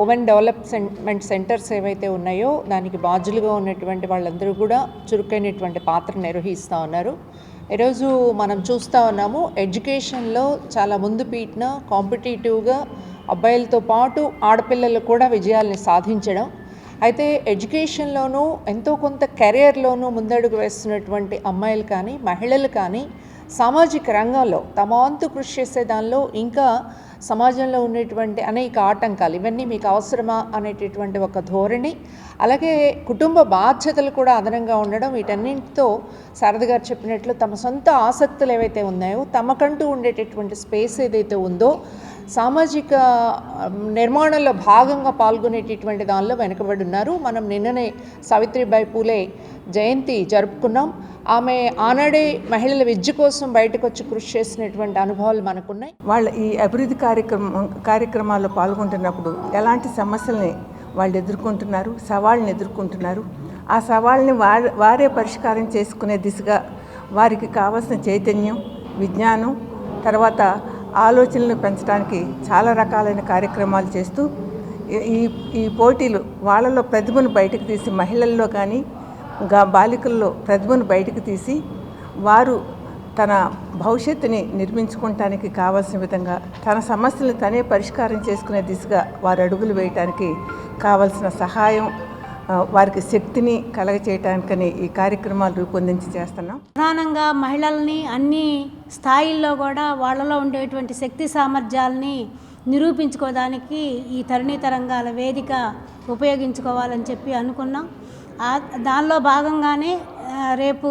Speaker 11: ఉమెన్ డెవలప్మెంట్ సెంటర్స్ ఏవైతే ఉన్నాయో దానికి బాధ్యులుగా ఉన్నటువంటి వాళ్ళందరూ కూడా చురుకైనటువంటి పాత్ర నిర్వహిస్తూ ఉన్నారు. ఈరోజు మనం చూస్తూ ఉన్నాము, ఎడ్యుకేషన్లో చాలా ముందు పీటిన కాంపిటేటివ్గా అబ్బాయిలతో పాటు ఆడపిల్లలు కూడా విజయాల్ని సాధించడం. అయితే ఎడ్యుకేషన్లోనూ ఎంతో కొంత కెరియర్లోనూ ముందడుగు వేస్తున్నటువంటి అమ్మాయిలు కానీ మహిళలు కానీ సామాజిక రంగంలో తమ వంతు కృషి చేసే దానిలో ఇంకా సమాజంలో ఉన్నటువంటి అనేక ఆటంకాలు, ఇవన్నీ మీకు అవసరమా అనేటటువంటి ఒక ధోరణి, అలాగే కుటుంబ బాధ్యతలు కూడా అదనంగా ఉండడం, వీటన్నింటితో శారద గారు చెప్పినట్లు తమ సొంత ఆసక్తులు ఏవైతే ఉన్నాయో, తమకంటూ ఉండేటటువంటి స్పేస్ ఏదైతే ఉందో, సామాజిక నిర్మాణంలో భాగంగా పాల్గొనేటటువంటి దానిలో వెనుకబడి ఉన్నారు. మనం నిన్ననే సావిత్రిబాయి పూలే జయంతి జరుపుకున్నాం. ఆమె ఆనాడే మహిళల విద్య కోసం బయటకు వచ్చి కృషి చేసినటువంటి అనుభవాలు మనకున్నాయి.
Speaker 12: వాళ్ళ ఈ అభివృద్ధి కార్యక్రమాల్లో పాల్గొంటున్నప్పుడు ఎలాంటి సమస్యల్ని వాళ్ళు ఎదుర్కొంటున్నారు, సవాళ్ళని ఎదుర్కొంటున్నారు, ఆ సవాళ్ళని వారే పరిష్కారం చేసుకునే దిశగా వారికి కావాల్సిన చైతన్యం, విజ్ఞానం, తర్వాత ఆలోచనలు పెంచడానికి చాలా రకాలైన కార్యక్రమాలు చేస్తూ ఈ పోటీలు వాళ్ళలో ప్రతిభను బయటకు తీసి, మహిళల్లో కానీ బాలికల్లో ప్రతిభను బయటకు తీసి వారు తన భవిష్యత్తుని నిర్మించుకోవటానికి కావాల్సిన విధంగా తన సమస్యలను తనే పరిష్కారం చేసుకునే దిశగా వారు అడుగులు వేయటానికి కావాల్సిన సహాయం, వారికి శక్తిని కలగచేయటానికని ఈ కార్యక్రమాలు రూపొందించి చేస్తున్నాం.
Speaker 13: ప్రధానంగా మహిళల్ని అన్ని స్థాయిల్లో కూడా వాళ్ళలో ఉండేటువంటి శక్తి సామర్థ్యాలని నిరూపించుకోవడానికి ఈ తరుణీ తరంగాల వేదిక ఉపయోగించుకోవాలని చెప్పి అనుకున్నాం. దానిలో భాగంగానే రేపు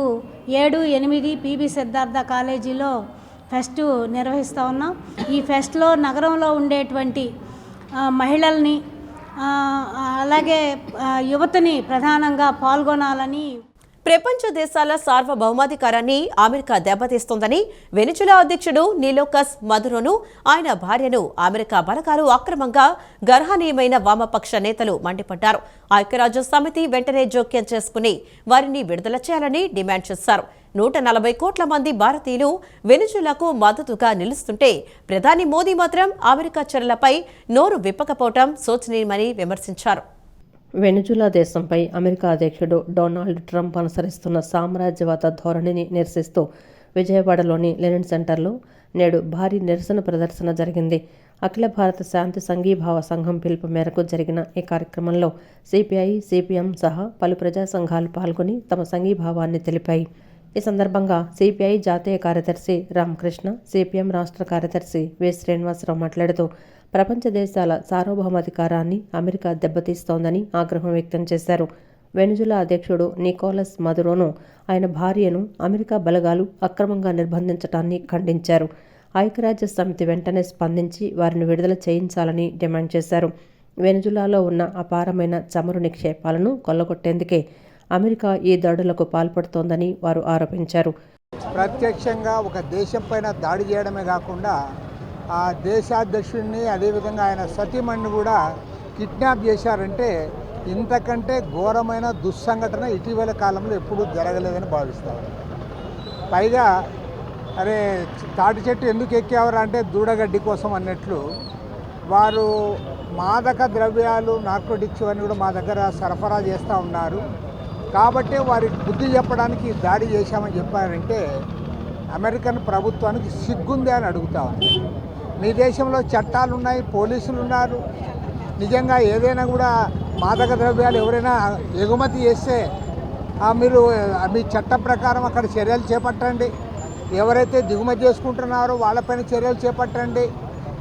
Speaker 13: 7, 8 పిబి సిద్ధార్థ కాలేజీలో ఫెస్ట్ నిర్వహిస్తూ ఉన్నాం. ఈ ఫెస్ట్లో నగరంలో ఉండేటువంటి మహిళల్ని అలాగే యువతని ప్రధానంగా పాల్గొనాలని.
Speaker 1: ప్రపంచ దేశాల సార్వభౌమాధికారాన్ని అమెరికా దెబ్బతీస్తోందని వెనిజులా అధ్యక్షుడు నికోలస్ మదురోను ఆయన భార్యను అమెరికా బలగాలు అక్రమంగా గర్హనీయమైన వామపక్ష నేతలు మండిపడ్డారు. ఐక్యరాజ్య సమితి వెంటనే జోక్యం చేసుకుని వారిని విడుదల చేయాలని డిమాండ్ చేశారు. 140 కోట్ల మంది భారతీయులు వెనిజులాకు మద్దతుగా నిలుస్తుంటే ప్రధాని మోదీ మాత్రం అమెరికా చర్యలపై నోరు విప్పకపోవడం శోచనీయమని విమర్శించారు.
Speaker 2: వెనిజులా దేశంపై అమెరికా అధ్యక్షుడు డొనాల్డ్ ట్రంప్ అనుసరిస్తున్న సామ్రాజ్యవాద ధోరణిని నిరసిస్తూ విజయవాడలోని లెనిన్ సెంటర్లో నేడు భారీ నిరసన ప్రదర్శన జరిగింది. అఖిల భారత శాంతి సంఘీభావ సంఘం పిలుపు మేరకు జరిగిన ఈ కార్యక్రమంలో సిపిఐ, సిపిఎం సహా పలు ప్రజా సంఘాలు పాల్గొని తమ సంఘీభావాన్ని తెలిపాయి. ఈ సందర్భంగా సిపిఐ జాతీయ కార్యదర్శి రామకృష్ణ, సిపిఎం రాష్ట్ర కార్యదర్శి వి శ్రీనివాసరావు మాట్లాడుతూ ప్రపంచ దేశాల సార్వభౌమాధికారాన్ని అమెరికా దెబ్బతీస్తోందని ఆగ్రహం వ్యక్తం చేశారు. వెనిజులా అధ్యక్షుడు నికోలస్ మదురోను ఆయన భార్యను అమెరికా బలగాలు అక్రమంగా నిర్బంధించడాన్ని ఖండించారు. ఐక్యరాజ్య సమితి వెంటనే స్పందించి వారిని విడుదల చేయించాలని డిమాండ్ చేశారు. వెనిజులాలో ఉన్న అపారమైన చమురు నిక్షేపాలను కొల్లగొట్టేందుకే అమెరికా ఈ దాడులకు పాల్పడుతోందని వారు ఆరోపించారు.
Speaker 14: ప్రత్యక్షంగా ఒక దేశం పైన దాడి చేయడమే కాకుండా ఆ దేశాధ్యక్షుడిని, అదేవిధంగా ఆయన సతీమణిని కూడా కిడ్నాప్ చేశారంటే ఇంతకంటే ఘోరమైన దుస్సంఘటన ఇటీవల కాలంలో ఎప్పుడూ జరగలేదని భావిస్తారు. పైగా అరే తాటి చెట్టు ఎందుకు ఎక్కేవారు అంటే దూడగడ్డి కోసం అన్నట్లు వారు మాదక ద్రవ్యాలు, నార్కోటిక్స్ అని కూడా మా దగ్గర సరఫరా చేస్తూ ఉన్నారు. కాబట్టి వారికి బుద్ధి చెప్పడానికి దాడి చేశామని చెప్పారంటే అమెరికన్ ప్రభుత్వానికి సిగ్గుంది అని అడుగుతా ఉంది. మీ దేశంలో చట్టాలు ఉన్నాయి, పోలీసులు ఉన్నారు. నిజంగా ఏదైనా కూడా మాదక ద్రవ్యాలు ఎవరైనా ఎగుమతి చేస్తే మీరు మీ చట్ట ప్రకారం అక్కడ చర్యలు చేపట్టండి. ఎవరైతే దిగుమతి చేసుకుంటున్నారో వాళ్ళపైన చర్యలు చేపట్టండి,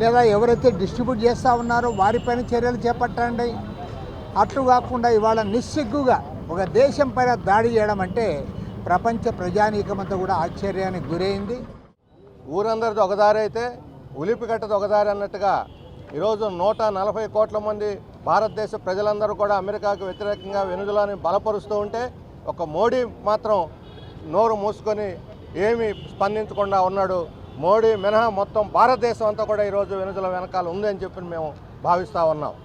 Speaker 14: లేదా ఎవరైతే డిస్ట్రిబ్యూట్ చేస్తూ ఉన్నారో వారిపైన చర్యలు చేపట్టండి. అట్లు కాకుండా ఇవాళ నిస్సిగ్గుగా ఒక దేశం పైన దాడి చేయడం అంటే ప్రపంచ ప్రజానీకమంతా కూడా ఆశ్చర్యానికి గురైంది.
Speaker 9: ఊరందరిది ఒక దారి అయితే ఉలిపి కట్టది ఒక దారి అన్నట్టుగా ఈరోజు 140 కోట్ల మంది భారతదేశ ప్రజలందరూ కూడా అమెరికాకు వ్యతిరేకంగా వెనుజులాని బలపరుస్తూ ఉంటే ఒక మోడీ మాత్రం నోరు మూసుకొని ఏమీ స్పందించకుండా ఉన్నాడు. మోడీ మినహా మొత్తం భారతదేశం అంతా కూడా ఈరోజు వెనుజులా వెనకాల ఉంది అని చెప్పి మేము భావిస్తూ ఉన్నాం.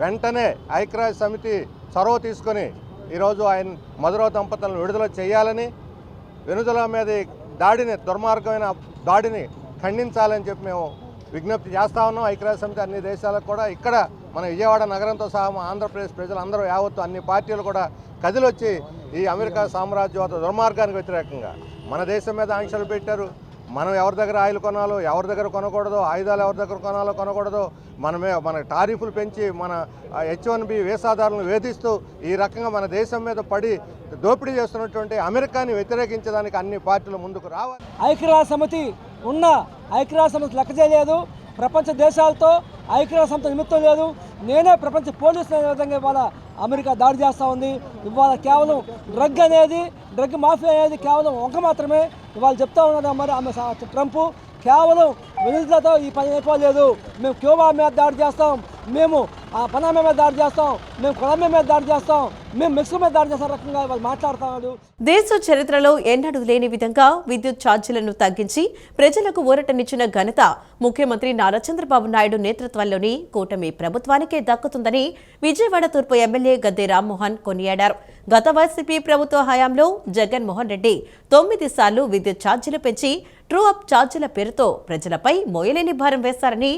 Speaker 9: వెంటనే ఐక్యరాజ్య సమితి చొరవ తీసుకొని ఈరోజు ఆయన మదురో దంపతులను విడుదల చేయాలని, వెనుజులా మీద దాడిని దుర్మార్గమైన దాడిని ఖండించాలని చెప్పి మేము విజ్ఞప్తి చేస్తూ ఉన్నాం. ఐక్యరాజ్య సమితి అన్ని దేశాలకు కూడా ఇక్కడ మన విజయవాడ నగరంతో సహా ఆంధ్రప్రదేశ్ ప్రజలందరూ యావత్తు అన్ని పార్టీలు కూడా కదిలొచ్చి ఈ అమెరికా సామ్రాజ్యవాద దుర్మార్గానికి వ్యతిరేకంగా మన దేశం మీద ఆంక్షలు పెట్టారు. మనం ఎవరి దగ్గర ఆయిల్ కొనాలో, ఎవరి దగ్గర కొనకూడదో, ఆయుధాలు ఎవరి దగ్గర కొనాలో కొనకూడదో, మన టారిఫ్లు పెంచి మన H1B వీసాదారులను వేధిస్తూ ఈ రకంగా మన దేశం మీద పడి దోపిడీ చేస్తున్నటువంటి అమెరికాని వ్యతిరేకించడానికి అన్ని పార్టీలు ముందుకు రావాలి.
Speaker 15: ఐక్యరాజ్య సమితి ఉన్న ఐక్యరాజ్య సమితి లెక్క చేయలేదు. ప్రపంచ దేశాలతో ఐక్యరాజ్య సమితి నిమిత్తం లేదు. నేనే ప్రపంచ పోలీసులు అనే విధంగా ఇవాళ అమెరికా దాడి చేస్తూ ఉంది. ఇవాళ కేవలం డ్రగ్ మాఫియా అనేది కేవలం ఒక మాత్రమే ఇవాళ చెప్తా ఉన్నారు. మరి ట్రంప్ కేవలం వెనుజులాతో ఈ పని అయిపోలేదు. మేము క్యూబా మీద దాడి చేస్తాం, మేము పనామా మీద దాడి చేస్తాం, మేము కొలంబియా మీద దాడి చేస్తాం, మేము మెక్సికో మీద దాడి చేస్తాం రకంగా వాళ్ళు మాట్లాడుతున్నాడు.
Speaker 1: దేశ చరిత్రలో ఎన్నడూ లేని విధంగా విద్యుత్ ఛార్జీలను తగ్గించి ప్రజలకు ఊరటనిచ్చిన ఘనత ముఖ్యమంత్రి నారా చంద్రబాబు నాయుడు నేతృత్వంలోని కూటమి ప్రభుత్వానికే దక్కుతుందని విజయవాడ తూర్పు ఎమ్మెల్యే గద్దె రామ్మోహన్ కొనియాడారు. గత వైసీపీ ప్రభుత్వ హయాంలో జగన్మోహన్ రెడ్డి 9 సార్లు విద్యుత్ ఛార్జీలు పెంచి ట్రూ అప్ ఛార్జీల పేరుతో ప్రజలపై మోయలేని భారం వేశారని,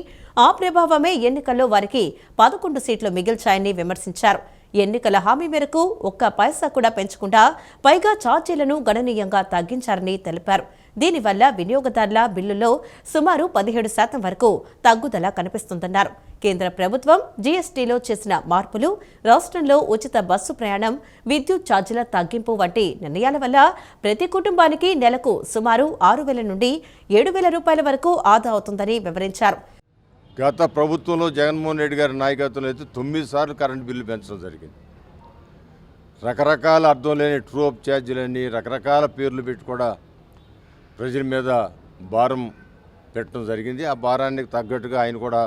Speaker 1: ఆ ప్రభావమే ఎన్నికల్లో వారికి 11 సీట్లు మిగిల్చాయని విమర్శించారు. ఎన్నికల హామీ మేరకు ఒక్క పైసా కూడా పెంచకుండా పైగా ఛార్జీలను గణనీయంగా తగ్గించారని తెలిపారు. దీనివల్ల వినియోగదారుల బిల్లుల్లో సుమారు 17% వరకు తగ్గుదల కనిపిస్తుందన్నారు. కేంద్ర ప్రభుత్వం జీఎస్టీలో చేసిన మార్పులు, రాష్ట్రంలో ఉచిత బస్సు ప్రయాణం, విద్యుత్ ఛార్జీల తగ్గింపు వంటి నిర్ణయాల వల్ల ప్రతి కుటుంబానికి నెలకు సుమారు 6,000 నుండి 7,000 రూపాయల వరకు ఆదా అవుతుందని వివరించారు.
Speaker 16: గత ప్రభుత్వంలో జగన్మోహన్ రెడ్డి గారి నాయకత్వంలో అయితే 9 సార్లు కరెంటు బిల్లు పెంచడం జరిగింది. రకరకాల అర్థం లేని ట్రూ అప్ ఛార్జీలని రకరకాల పేర్లు పెట్టి కూడా ప్రజల మీద భారం పెట్టడం జరిగింది. ఆ భారానికి తగ్గట్టుగా ఆయన కూడా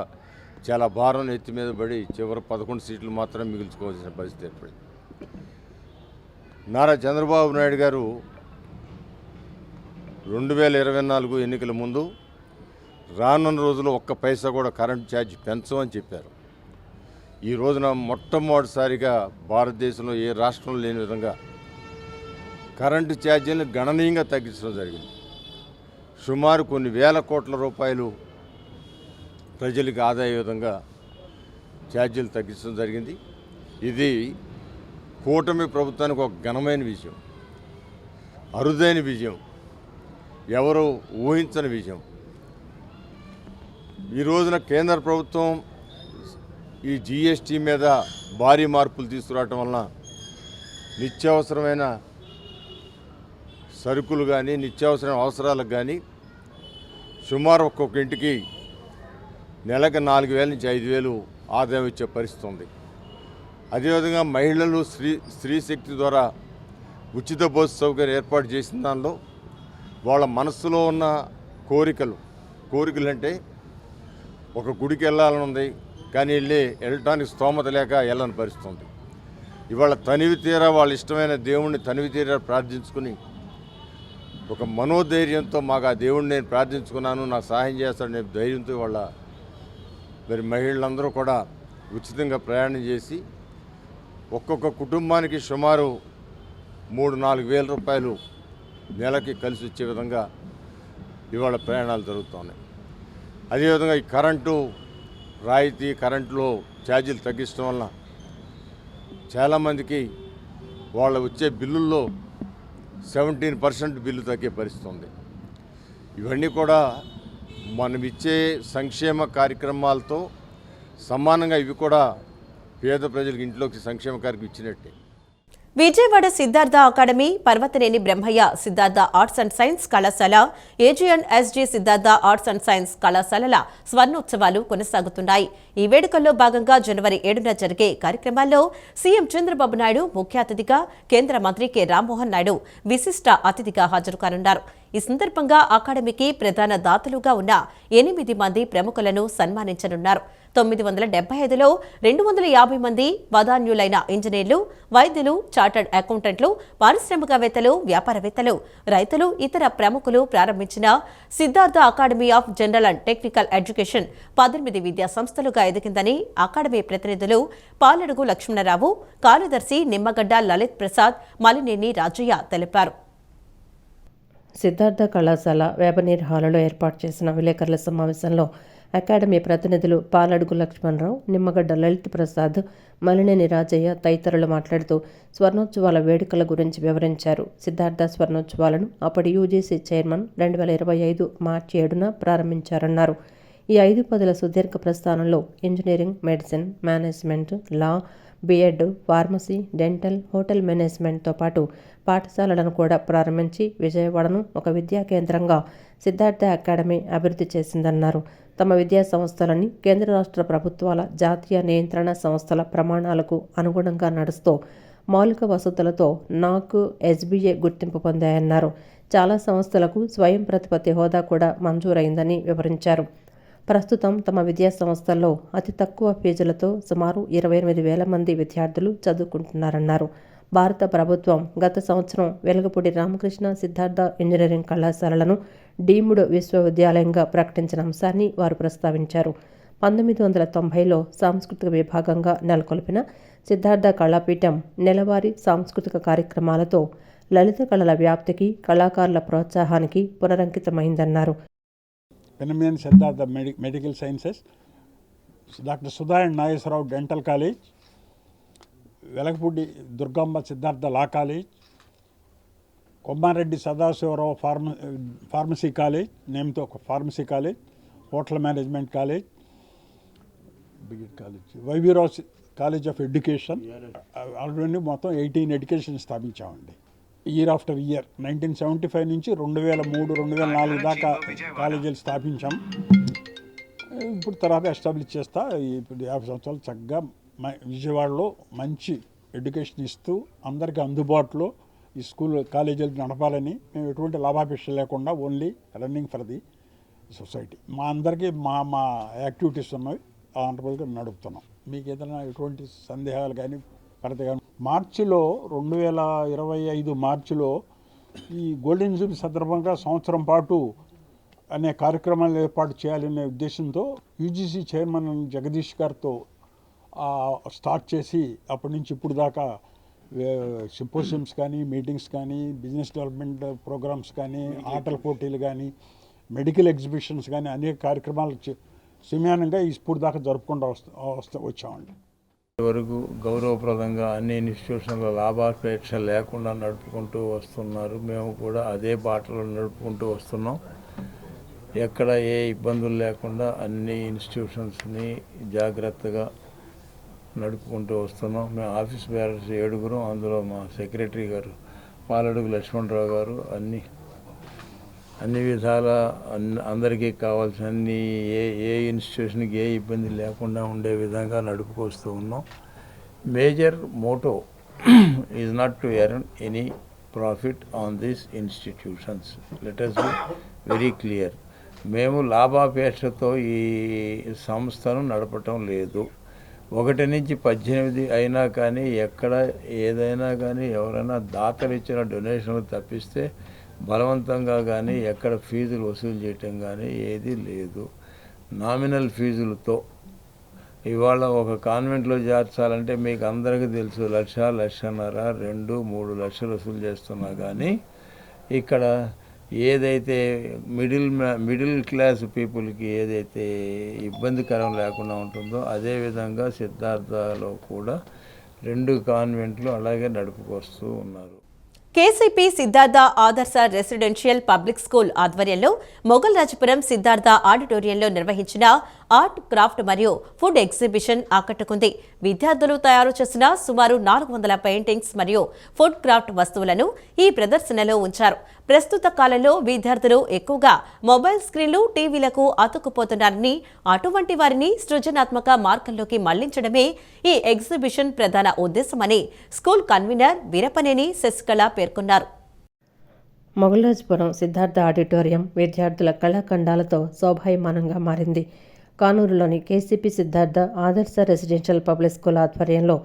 Speaker 16: చాలా భారం ఎత్తి మీద పడి చివరి 11 సీట్లు మాత్రం మిగిల్చుకోవాల్సిన పరిస్థితి ఏర్పడింది. నారా చంద్రబాబు నాయుడు గారు 2024 ఎన్నికల ముందు రానున్న రోజుల్లో ఒక్క పైసా కూడా కరెంట్ ఛార్జ్ పెంచమని చెప్పారు. ఈ రోజున మొట్టమొదటిసారిగా భారతదేశంలో ఏ రాష్ట్రంలో లేని విధంగా కరెంటు ఛార్జీలను గణనీయంగా తగ్గించడం జరిగింది. సుమారు కొన్ని వేల కోట్ల రూపాయలు ప్రజలకు ఆదాయ విధంగా ఛార్జీలు తగ్గించడం జరిగింది. ఇది కూటమి ప్రభుత్వానికి ఒక ఘనమైన విజయం, అరుదైన విజయం, ఎవరు ఊహించని విజయం. ఈ రోజున కేంద్ర ప్రభుత్వం ఈ జీఎస్టీ మీద భారీ మార్పులు తీసుకురావటం వలన నిత్యావసరమైన సరుకులు కానీ నిత్యావసరమైన అవసరాలకు కానీ సుమారు ఒక్కొక్క ఇంటికి నెలకు 4,000 నుంచి 5,000 ఆదాయం ఇచ్చే పరిస్థితి ఉంది. అదేవిధంగా మహిళలు స్త్రీ శక్తి ద్వారా ఉచిత బస్సు సౌకర్యం ఏర్పాటు చేసిన దానిలో వాళ్ళ మనస్సులో ఉన్న కోరికలు అంటే ఒక గుడికి వెళ్ళాలని ఉంది కానీ వెళ్ళటానికి స్తోమత లేక వెళ్ళని పరిస్థితి ఉంది. ఇవాళ తనివి తీరా వాళ్ళ ఇష్టమైన దేవుణ్ణి తనివి తీరా ప్రార్థించుకుని ఒక మనోధైర్యంతో మాకు ఆ దేవుణ్ణి నేను ప్రార్థించుకున్నాను, నాకు సహాయం చేస్తాడనే ధైర్యంతో వాళ్ళ మరి మహిళలందరూ కూడా ఉచితంగా ప్రయాణం చేసి ఒక్కొక్క కుటుంబానికి సుమారు 3-4 వేల రూపాయలు నెలకి కలిసి వచ్చే విధంగా ఇవాళ ప్రయాణాలు జరుగుతున్నాయి. అదేవిధంగా ఈ కరెంటు రాయితీ, కరెంటులో ఛార్జీలు తగ్గించడం వలన చాలామందికి వాళ్ళ వచ్చే బిల్లుల్లో 17% బిల్లు తగ్గే పరిస్థితి ఉంది. ఇవన్నీ కూడా మనం ఇచ్చే సంక్షేమ కార్యక్రమాలతో సమానంగా ఇవి కూడా పేద ప్రజలకు ఇంట్లోకి సంక్షేమ కార్యక్రమం ఇచ్చినట్టే.
Speaker 1: Vijayawada Siddhartha academy, Parvathaneni Brahmayya Siddhartha arts and science కళాశాల, AG and SG Siddhartha arts and science కళాశాలల స్వర్ణోత్సవాలు కొనసాగుతున్నాయి. ఈ వేడుకల్లో భాగంగా జనవరి 7న జరిగే కార్యక్రమాల్లో సీఎం చంద్రబాబు నాయుడు ముఖ్య అతిథిగా, కేంద్ర మంత్రి కె రామ్మోహన్ నాయుడు విశిష్ట అతిథిగా హాజరు కానున్నారు. ఈ సందర్భంగా అకాడమీకి ప్రధాన దాతలుగా ఉన్న 8 మంది ప్రముఖులను సన్మానించనున్నారు. 975లో 250 మంది వదాన్యులైన ఇంజనీర్లు, వైద్యులు, చార్టర్డ్ అకౌంటెంట్లు, పారిశ్రామికవేత్తలు, వ్యాపారవేత్తలు, రైతులు, ఇతర ప్రముఖులు ప్రారంభించిన Siddhartha academy of general and technical education 18 విద్యా సంస్థలుగా ఎదిగిందని అకాడమీ ప్రతినిధులు పాలడుగు లక్ష్మణరావు, కార్యదర్శి నిమ్మగడ్డ లలిత్ ప్రసాద్, మలినేని రాజయ్య తెలిపారు.
Speaker 2: సిద్ధార్థ కళాశాల వేపనీర్ హాలులో ఏర్పాటు చేసిన విలేకరుల సమావేశంలో అకాడమీ ప్రతినిధులు పాలడుగు లక్ష్మణరావు, నిమ్మగడ్డ లలిత్ ప్రసాద్, మలినేని రాజయ్య తదితరులు మాట్లాడుతూ స్వర్ణోత్సవాల వేడుకల గురించి వివరించారు. సిద్ధార్థ స్వర్ణోత్సవాలను అప్పటి యూజీసీ చైర్మన్ 2025 మార్చి 7న ప్రారంభించారన్నారు. ఈ 5 పదుల సుదీర్ఘ ప్రస్థానంలో ఇంజనీరింగ్, మెడిసిన్, మేనేజ్మెంట్, లా, బిఎడ్, ఫార్మసీ, డెంటల్, హోటల్ మేనేజ్మెంట్తో పాటు పాఠశాలలను కూడా ప్రారంభించి విజయవాడను ఒక విద్యా కేంద్రంగా సిద్ధార్థ అకాడమీ అభివృద్ధి చేసిందన్నారు. తమ విద్యా సంస్థలని కేంద్ర రాష్ట్ర ప్రభుత్వాల జాతీయ నియంత్రణ సంస్థల ప్రమాణాలకు అనుగుణంగా నడుస్తూ మౌలిక వసతులతో నాక్, ఎస్బీఏ గుర్తింపు పొందాయన్నారు. చాలా సంస్థలకు స్వయం ప్రతిపత్తి హోదా కూడా మంజూరైందని వివరించారు. ప్రస్తుతం తమ విద్యా సంస్థల్లో అతి తక్కువ ఫీజులతో సుమారు 28,000 మంది విద్యార్థులు చదువుకుంటున్నారన్నారు. భారత ప్రభుత్వం గత సంవత్సరం వెలగపూడి రామకృష్ణ సిద్ధార్థ ఇంజనీరింగ్ కళాశాలలను డీమ్డ్ విశ్వవిద్యాలయంగా ప్రకటించిన అంశాన్ని వారు ప్రస్తావించారు. 1990లో సాంస్కృతిక విభాగంగా నెలకొల్పిన సిద్ధార్థ కళాపీఠం నెలవారీ సాంస్కృతిక కార్యక్రమాలతో లలిత కళల వ్యాప్తికి, కళాకారుల ప్రోత్సాహానికి పునరంకితమైందన్నారు.
Speaker 17: Phenomenon Siddhartha Medical Sciences, Dr. Sudha and Nageswarrao Dental College, Velagapudi Durgamba Siddhartha Law College, Kommareddy Sadasivarao Pharmacy College, named to Pharmacy College, Hotel Management College, Vaiviro College of Education, already మొత్తం 18 education స్థాపించామండి. Year after year 1975 నుంచి 2003, 2004 దాకా కాలేజీలు స్థాపించాం. ఇప్పుడు తర్వాత establish చేస్తా ఇప్పుడు 50 సంవత్సరాలు చక్కగా విజయవాడలో మంచి ఎడ్యుకేషన్ ఇస్తూ అందరికీ అందుబాటులో ఈ స్కూల్ కాలేజీలు నడపాలని మేము ఎటువంటి లాభాపేక్ష లేకుండా only running for the society. మా అందరికీ మా యాక్టివిటీస్ ఉన్నవి ఆంధ్రప్రదేశ్లో నడుపుతున్నాం. మీకు ఏదైనా ఎటువంటి సందేహాలు కానీ పడితే కానీ మార్చిలో 2025 మార్చిలో ఈ గోల్డెన్ జూబ్లీ సందర్భంగా సంవత్సరం పాటు అనే కార్యక్రమాలు ఏర్పాటు చేయాలనే ఉద్దేశంతో యూజీసీ చైర్మన్ జగదీష్ గారితో స్టార్ట్ చేసి అప్పటి నుంచి ఇప్పుడు దాకా సింపోజియమ్స్ కానీ, మీటింగ్స్ కానీ, బిజినెస్ డెవలప్మెంట్ ప్రోగ్రామ్స్ కానీ, ఆటల పోటీలు కానీ, మెడికల్ ఎగ్జిబిషన్స్ కానీ అనేక కార్యక్రమాలు సమయానంగా ఇప్పుడు దాకా జరుపుకుంటూ వచ్చామండి.
Speaker 18: వరకు గౌరవప్రదంగా అన్ని ఇన్స్టిట్యూషన్ల లాభాపేక్ష లేకుండా నడుపుకుంటూ వస్తున్నారు. మేము కూడా అదే బాటలో నడుపుకుంటూ వస్తున్నాం. ఎక్కడ ఏ ఇబ్బందులు లేకుండా అన్ని ఇన్స్టిట్యూషన్స్ని జాగ్రత్తగా నడుపుకుంటూ వస్తున్నాం. మేము ఆఫీస్ బేరర్స్ 7, అందులో మా సెక్రటరీ గారు పాలడుగు లక్ష్మణరావు గారు అన్ని విధాల అందరికీ కావాల్సిన అన్ని ఏ ఇన్స్టిట్యూషన్కి ఏ ఇబ్బంది లేకుండా ఉండే విధంగా నడుపుకొస్తూ ఉన్నాం. Major Moto is not to earn any profit on these institutions. Let us be very clear. మేము లాభాపేక్షతో ఈ సంస్థను నడపటం లేదు. 1 నుంచి 18 అయినా కానీ ఎక్కడ ఏదైనా కానీ ఎవరైనా దాతలు ఇచ్చిన డొనేషన్లు తప్పిస్తే బలవంతంగా కానీ ఎక్కడ ఫీజులు వసూలు చేయటం కానీ ఏదీ లేదు. నామినల్ ఫీజులతో ఇవాళ ఒక కాన్వెంట్లో చేర్చాలంటే మీకు అందరికీ తెలుసు 1,00,000, 1,50,000, 2, 3 లక్షలు వసూలు చేస్తున్నా కానీ ఇక్కడ ఏదైతే మిడిల్ క్లాస్ పీపుల్కి ఏదైతే ఇబ్బందికరం లేకుండా ఉంటుందో అదేవిధంగా సిద్ధార్థలో కూడా 2 కాన్వెంట్లు అలాగే నడుపుకొస్తూ ఉన్నారు.
Speaker 1: కేసీపీ సిద్ధార్థ ఆదర్శ రెసిడెన్షియల్ పబ్లిక్ స్కూల్ ఆధ్వర్యంలో మొగల్ రాజపురం సిద్ధార్థ ఆడిటోరియంలో నిర్వహించిన ఆర్ట్, క్రాఫ్ట్ మరియు ఫుడ్ ఎగ్జిబిషన్ ఆకట్టుకుంది. విద్యార్థులు తయారు చేసిన సుమారు 400 పెయింటింగ్స్ మరియు ఫుడ్ క్రాఫ్ట్ వస్తువులను ఈ ప్రదర్శనలో ఉంచారు. ప్రస్తుత కాలంలో విద్యార్థులు ఎక్కువగా మొబైల్ స్క్రీన్లు, టీవీలకు అతుక్కుపోతున్నారని, అటువంటి వారిని సృజనాత్మక మార్గంలోకి మళ్లించడమే ఈ ఎగ్జిబిషన్ ప్రధాన ఉద్దేశమని స్కూల్ కన్వీనర్ వీరపనేని శశికళ పేర్కొన్నారు.
Speaker 2: మొగల్రాజ్పురం సిద్ధార్థ ఆడిటోరియం విద్యార్థుల కళాఖండాలతో శోభాయమానంగా మారింది. కానూరులోని కేసీపీ సిద్ధార్థ ఆదర్శ రెసిడెన్షియల్ పబ్లిక్ స్కూల్ ఆధ్వర్యంలో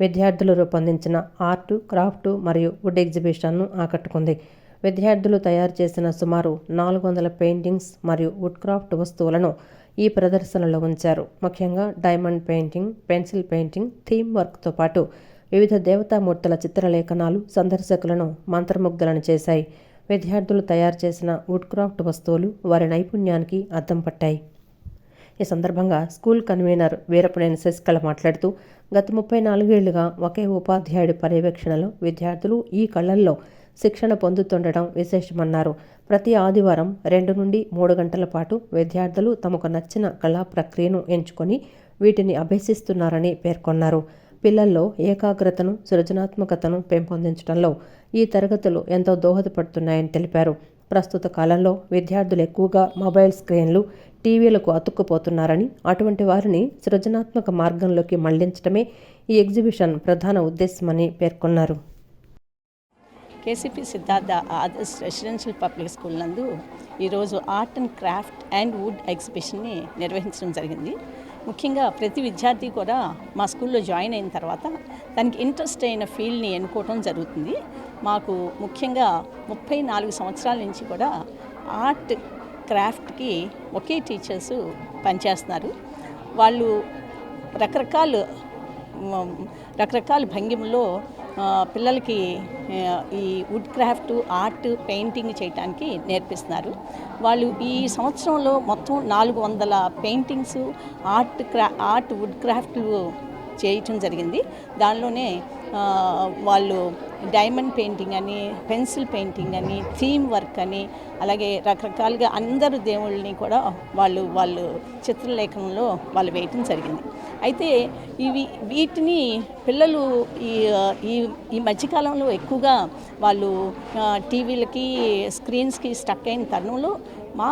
Speaker 2: విద్యార్థులు రూపొందించిన ఆర్ట్, క్రాఫ్ట్ మరియు వుడ్ ఎగ్జిబిషన్ను ఆకట్టుకుంది. విద్యార్థులు తయారు చేసిన సుమారు 400 పెయింటింగ్స్ మరియు వుడ్ క్రాఫ్ట్ వస్తువులను ఈ ప్రదర్శనలో ఉంచారు. ముఖ్యంగా diamond painting, pencil painting, theme వర్క్తో పాటు వివిధ దేవతామూర్తుల చిత్రలేఖనాలు సందర్శకులను మంత్రముగ్ధులను చేశాయి. విద్యార్థులు తయారు చేసిన వుడ్ క్రాఫ్ట్ వస్తువులు వారి నైపుణ్యానికి అద్దం పట్టాయి. ఈ సందర్భంగా స్కూల్ కన్వీనర్ వీరపనేని శశికళ మాట్లాడుతూ, గత 34 ఏళ్లుగా ఒకే ఉపాధ్యాయుడి పర్యవేక్షణలో విద్యార్థులు ఈ కళల్లో శిక్షణ పొందుతుండటం విశేషమన్నారు. ప్రతి ఆదివారం 2 నుండి 3 గంటల పాటు విద్యార్థులు తమకు నచ్చిన కళా ప్రక్రియను ఎంచుకొని వీటిని అభ్యసిస్తున్నారని పేర్కొన్నారు. పిల్లల్లో ఏకాగ్రతను, సృజనాత్మకతను పెంపొందించడంలో ఈ తరగతులు ఎంతో దోహదపడుతున్నాయని తెలిపారు. ప్రస్తుత కాలంలో విద్యార్థులు ఎక్కువగా మొబైల్ స్క్రీన్లు, టీవీలకు అతుక్కుపోతున్నారని, అటువంటి వారిని సృజనాత్మక మార్గంలోకి మళ్లించడమే ఈ ఎగ్జిబిషన్ ప్రధాన ఉద్దేశమని పేర్కొన్నారు.
Speaker 19: KCP Siddhartha Adarsh residential public school నందు ఈరోజు art and craft and wood ఎగ్జిబిషన్ని నిర్వహించడం జరిగింది. ముఖ్యంగా ప్రతి విద్యార్థి కూడా మా స్కూల్లో జాయిన్ అయిన తర్వాత తనకి ఇంట్రెస్ట్ అయిన ఫీల్డ్ని ఎన్నుకోవడం జరుగుతుంది. మాకు ముఖ్యంగా 34 సంవత్సరాల నుంచి కూడా ఆర్ట్, క్రాఫ్ట్కి ఒకే టీచర్సు పనిచేస్తున్నారు. వాళ్ళు రకరకాల భంగిమలో పిల్లలకి ఈ వుడ్ క్రాఫ్ట్, ఆర్ట్, పెయింటింగ్ చేయడానికి నేర్పిస్తున్నారు. వాళ్ళు ఈ సంవత్సరంలో మొత్తం 400 పెయింటింగ్స్, ఆర్ట్, వుడ్ క్రాఫ్ట్లు చేయటం జరిగింది. దానిలోనే వాళ్ళు డైమండ్ పెయింటింగ్ అని, పెన్సిల్ పెయింటింగ్ అని, థీమ్ వర్క్ అని, అలాగే రకరకాలుగా అందరు దేవుళ్ళని కూడా వాళ్ళు చిత్రలేఖనంలో వాళ్ళు వేయటం జరిగింది. అయితే వీటిని పిల్లలు ఈ మధ్యకాలంలో ఎక్కువగా వాళ్ళు టీవీలకి, స్క్రీన్స్కి స్టక్ అయిన తరుణంలో మా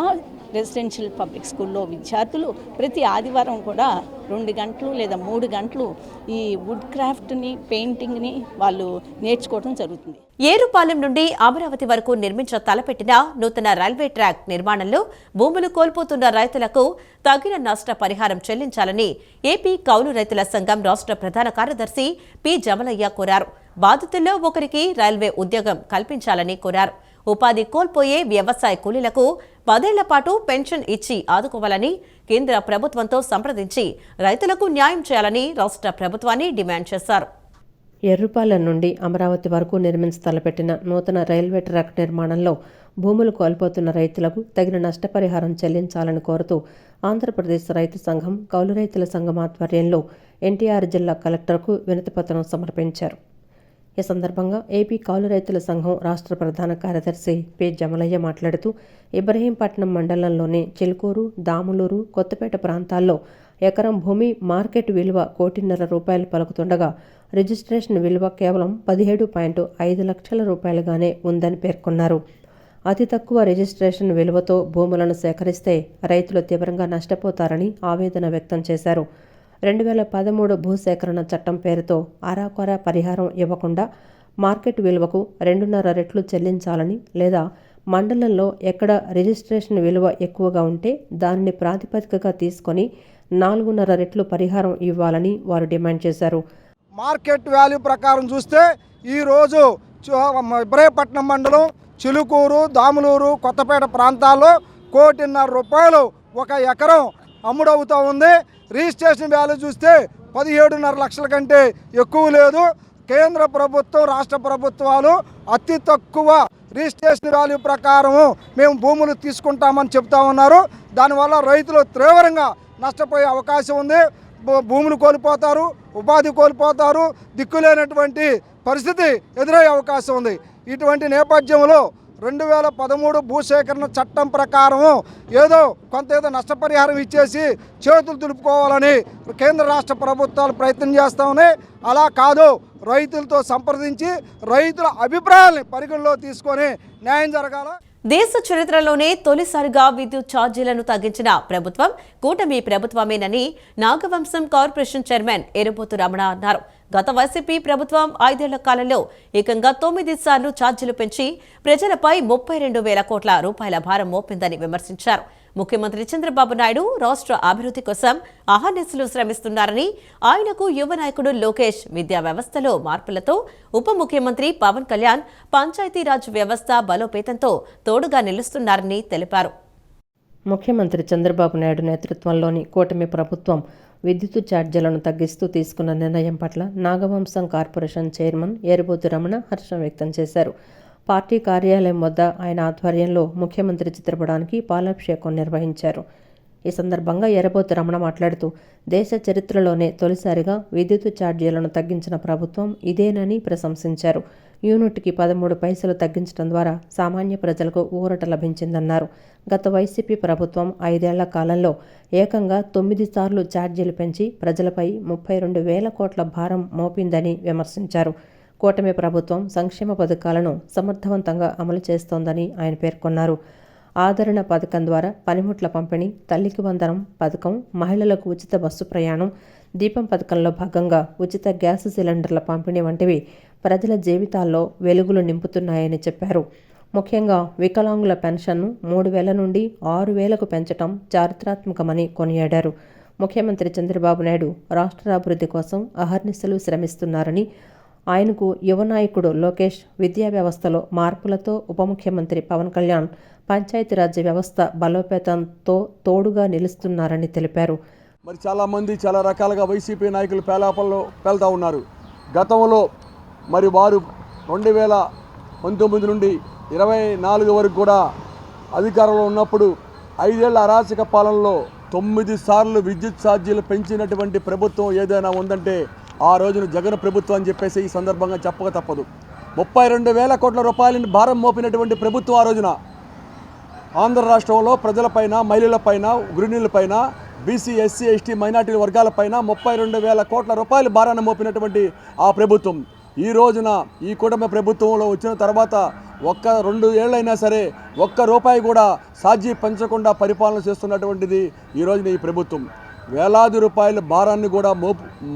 Speaker 19: రెసిడెన్షియల్ పబ్లిక్ స్కూల్లో విద్యార్థులు ప్రతి ఆదివారం కూడా 2 గంటలు లేదా 3 గంటలు ఈ వుడ్ క్రాఫ్ట్ని, పెయింటింగ్ని వాళ్ళు నేర్చుకోవడం జరుగుతుంది.
Speaker 1: ఏరుపాలెం నుండి అమరావతి వరకు నిర్మించ తలపెట్టిన నూతన రైల్వే ట్రాక్ నిర్మాణంలో భూములు కోల్పోతున్న రైతులకు తగిన నష్ట పరిహారం చెల్లించాలని ఏపీ కౌలు రైతుల సంఘం రాష్ట్ర ప్రధాన కార్యదర్శి పి జమలయ్య కోరారు. బాధితుల్లో ఒకరికి రైల్వే ఉద్యోగం కల్పించాలని కోరారు. ఉపాధి కోల్పోయే వ్యవసాయ కూలీలకు 10 ఏళ్ల పాటు పెన్షన్ ఇచ్చి ఆదుకోవాలని కేంద్ర ప్రభుత్వంతో సంప్రదించి రైతులకు న్యాయం చేయాలని రాష్ట్ర ప్రభుత్వాన్ని డిమాండ్ చేశారు.
Speaker 2: ఎర్రుపాలెం నుండి అమరావతి వరకు నిర్మించి తలపెట్టిన నూతన రైల్వే ట్రాక్ నిర్మాణంలో భూములు కోల్పోతున్న రైతులకు తగిన నష్టపరిహారం చెల్లించాలని కోరుతూ ఆంధ్రప్రదేశ్ రైతు సంఘం, కౌలు రైతుల సంఘం ఆధ్వర్యంలో ఎన్టీఆర్ జిల్లా కలెక్టర్కు వినతిపత్రం సమర్పించారు. ఈ సందర్భంగా ఏపీ కౌలు రైతుల సంఘం రాష్ట్ర ప్రధాన కార్యదర్శి పి జమలయ్య మాట్లాడుతూ, ఇబ్రహీంపట్నం మండలంలోని చిలుకూరు, దాములూరు, కొత్తపేట ప్రాంతాల్లో ఎకరం భూమి మార్కెట్ విలువ 1,50,00,000 రూపాయలు పలుకుతుండగా రిజిస్ట్రేషన్ విలువ కేవలం 17.5 లక్షల రూపాయలుగానే ఉందని పేర్కొన్నారు. అతి తక్కువ రిజిస్ట్రేషన్ విలువతో భూములను సేకరిస్తే రైతులు తీవ్రంగా నష్టపోతారని ఆవేదన వ్యక్తం చేశారు. 2013 భూసేకరణ చట్టం పేరుతో అరాకొర పరిహారం ఇవ్వకుండా మార్కెట్ విలువకు 2.5 రెట్లు చెల్లించాలని, లేదా మండలంలో ఎక్కడ రిజిస్ట్రేషన్ విలువ ఎక్కువగా ఉంటే దానిని ప్రాతిపదికగా తీసుకొని 4.5 రెట్లు పరిహారం ఇవ్వాలని వారు డిమాండ్ చేశారు.
Speaker 20: మార్కెట్ వాల్యూ ప్రకారం చూస్తే ఈరోజు ఇబ్రహీంపట్నం మండలం, చిలుకూరు, దాములూరు, కొత్తపేట ప్రాంతాల్లో 1,50,00,000 రూపాయలు ఒక ఎకరం అమ్ముడవుతూ ఉంది. రిజిస్ట్రేషన్ వాల్యూ చూస్తే 17.5 లక్షల కంటే ఎక్కువ లేదు. కేంద్ర ప్రభుత్వం, రాష్ట్ర ప్రభుత్వాలు అతి తక్కువ రిజిస్ట్రేషన్ వాల్యూ ప్రకారము మేము భూములు తీసుకుంటామని చెప్తా ఉన్నారు. దానివల్ల రైతులు తీవ్రంగా నష్టపోయే అవకాశం ఉంది. భూములు కోల్పోతారు, ఉపాధి కోల్పోతారు, దిక్కులేనటువంటి పరిస్థితి ఎదురయ్యే అవకాశం ఉంది. ఇటువంటి నేపథ్యంలో 2013 భూసేకరణ చట్టం ప్రకారం ఏదో నష్టపరిహారం ఇచ్చేసి చేతులు దులుపుకోవాలని కేంద్ర రాష్ట్ర ప్రభుత్వాలు ప్రయత్నం చేస్తూ ఉన్నాయి. అలా కాదు, రైతులతో సంప్రదించి రైతుల అభిప్రాయాల్ని పరిగణలో తీసుకొని న్యాయం జరగాల.
Speaker 1: దేశ చరిత్రలోనే తొలిసారిగా విద్యుత్ ఛార్జీలను తగ్గించిన ప్రభుత్వం కూటమి ప్రభుత్వమేనని నాగవంశం కార్పొరేషన్ చైర్మన్ ఎరుబోతు రమణ అన్నారు. గత వైసీపీ ప్రభుత్వం 5 ఏళ్ల కాలంలో ఏకంగా 9 సార్లు ఛార్జీలు పెంచి ప్రజలపై 32,000 కోట్ల రూపాయల భారం మోపిందని విమర్శించారు. ముఖ్యమంత్రి చంద్రబాబు నాయుడు రాష్ట్ర అభివృద్ధి కోసం అహర్నిశలు శ్రమిస్తున్నారని, ఆయనకు యువ నాయకుడు లోకేష్ విద్యా వ్యవస్థలో మార్పులతో, ఉప ముఖ్యమంత్రి పవన్ కళ్యాణ్ పంచాయతీరాజ్ వ్యవస్థ బలోపేతంతో తోడుగా నిలుస్తున్నారని తెలిపారు.
Speaker 2: ముఖ్యమంత్రి చంద్రబాబు నాయుడు నేతృత్వంలోని కూటమి ప్రభుత్వం విద్యుత్ ఛార్జీలను తగ్గిస్తూ తీసుకున్న నిర్ణయం పట్ల నాగవంశం కార్పొరేషన్ చైర్మన్ ఎరుబోతు రమణ హర్షం వ్యక్తం చేశారు. పార్టీ కార్యాలయం వద్ద ఆయన ఆధ్వర్యంలో ముఖ్యమంత్రి చిత్రపటానికి పాలాభిషేకం నిర్వహించారు. ఈ సందర్భంగా ఎరుబోతు రమణ మాట్లాడుతూ దేశ చరిత్రలోనే తొలిసారిగా విద్యుత్ ఛార్జీలను తగ్గించిన ప్రభుత్వం ఇదేనని ప్రశంసించారు. యూనిట్కి 13 పైసలు తగ్గించడం ద్వారా సామాన్య ప్రజలకు ఊరట లభించిందన్నారు. గత వైసీపీ ప్రభుత్వం 5 ఏళ్ల కాలంలో ఏకంగా 9 సార్లు ఛార్జీలు పెంచి ప్రజలపై 32,000 కోట్ల భారం మోపిందని విమర్శించారు. కూటమి ప్రభుత్వం సంక్షేమ పథకాలను సమర్థవంతంగా అమలు చేస్తోందని ఆయన పేర్కొన్నారు. ఆదరణ పథకం ద్వారా పనిముట్ల పంపిణీ, తల్లికి వందనం పథకం, మహిళలకు ఉచిత బస్సు ప్రయాణం, దీపం పథకంలో భాగంగా ఉచిత గ్యాస్ సిలిండర్ల పంపిణీ వంటివి ప్రజల జీవితాల్లో వెలుగులు నింపుతున్నాయని చెప్పారు. ముఖ్యంగా వికలాంగుల పెన్షన్ను 3,000 నుండి 6,000కు పెంచడం చారిత్రాత్మకమని కొనియాడారు. ముఖ్యమంత్రి చంద్రబాబు నాయుడు రాష్ట్ర అభివృద్ధి కోసం అహర్నిశలు శ్రమిస్తున్నారని, ఆయనకు యువ నాయకుడు లోకేష్ విద్యా వ్యవస్థలో మార్పులతో, ఉప ముఖ్యమంత్రి పవన్ కళ్యాణ్ పంచాయతీరాజ్ వ్యవస్థ బలోపేతంతో తోడుగా నిలుస్తున్నారని తెలిపారు.
Speaker 15: మరి చాలామంది చాలా రకాలుగా వైసీపీ నాయకులు పేలుతూ ఉన్నారు. గతంలో మరి వారు 2019 నుండి 24 వరకు కూడా అధికారంలో ఉన్నప్పుడు 5 ఏళ్ల అరాచక పాలనలో 9 సార్లు విద్యుత్ ఛార్జీలు పెంచినటువంటి ప్రభుత్వం ఏదైనా ఉందంటే ఆ రోజున జగన్ ప్రభుత్వం అని చెప్పేసి ఈ సందర్భంగా చెప్పక తప్పదు. 32,000 కోట్ల రూపాయలని భారం మోపినటువంటి ప్రభుత్వం ఆ రోజున ఆంధ్ర రాష్ట్రంలో ప్రజలపైన, మహిళలపైన, గృహిణులపైన, బీసీ, ఎస్సీ, ఎస్టీ, మైనార్టీ వర్గాలపైన 32,000 కోట్ల రూపాయలు భారాన్ని మోపినటువంటి ఆ ప్రభుత్వం ఈ రోజున ఈ కూటమి ప్రభుత్వంలో వచ్చిన తర్వాత 1-2 ఏళ్ళైనా సరే ₹1 కూడా ఛార్జీ పెంచకుండా పరిపాలన చేస్తున్నటువంటిది ఈ రోజున ఈ ప్రభుత్వం. వేలాది రూపాయల భారాన్ని కూడా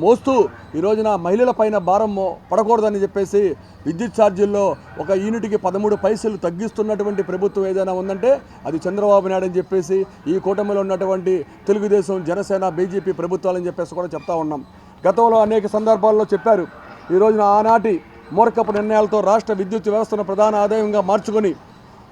Speaker 15: మోస్తూ ఈ రోజున మహిళల పైన భారం పడకూడదని చెప్పేసి విద్యుత్ ఛార్జీల్లో ఒక యూనిట్కి 13 పైసలు తగ్గిస్తున్నటువంటి ప్రభుత్వం ఏదైనా ఉందంటే అది చంద్రబాబు నాయుడు అని చెప్పేసి ఈ కూటమిలో ఉన్నటువంటి తెలుగుదేశం, జనసేన, బీజేపీ ప్రభుత్వాలని చెప్పేసి కూడా చెప్తా ఉన్నాం. గతంలో అనేక సందర్భాల్లో చెప్పారు. ఈ రోజున ఆనాటి మూర్ఖపు నిర్ణయాలతో రాష్ట్ర విద్యుత్ వ్యవస్థను ప్రధాన ఆదాయంగా మార్చుకొని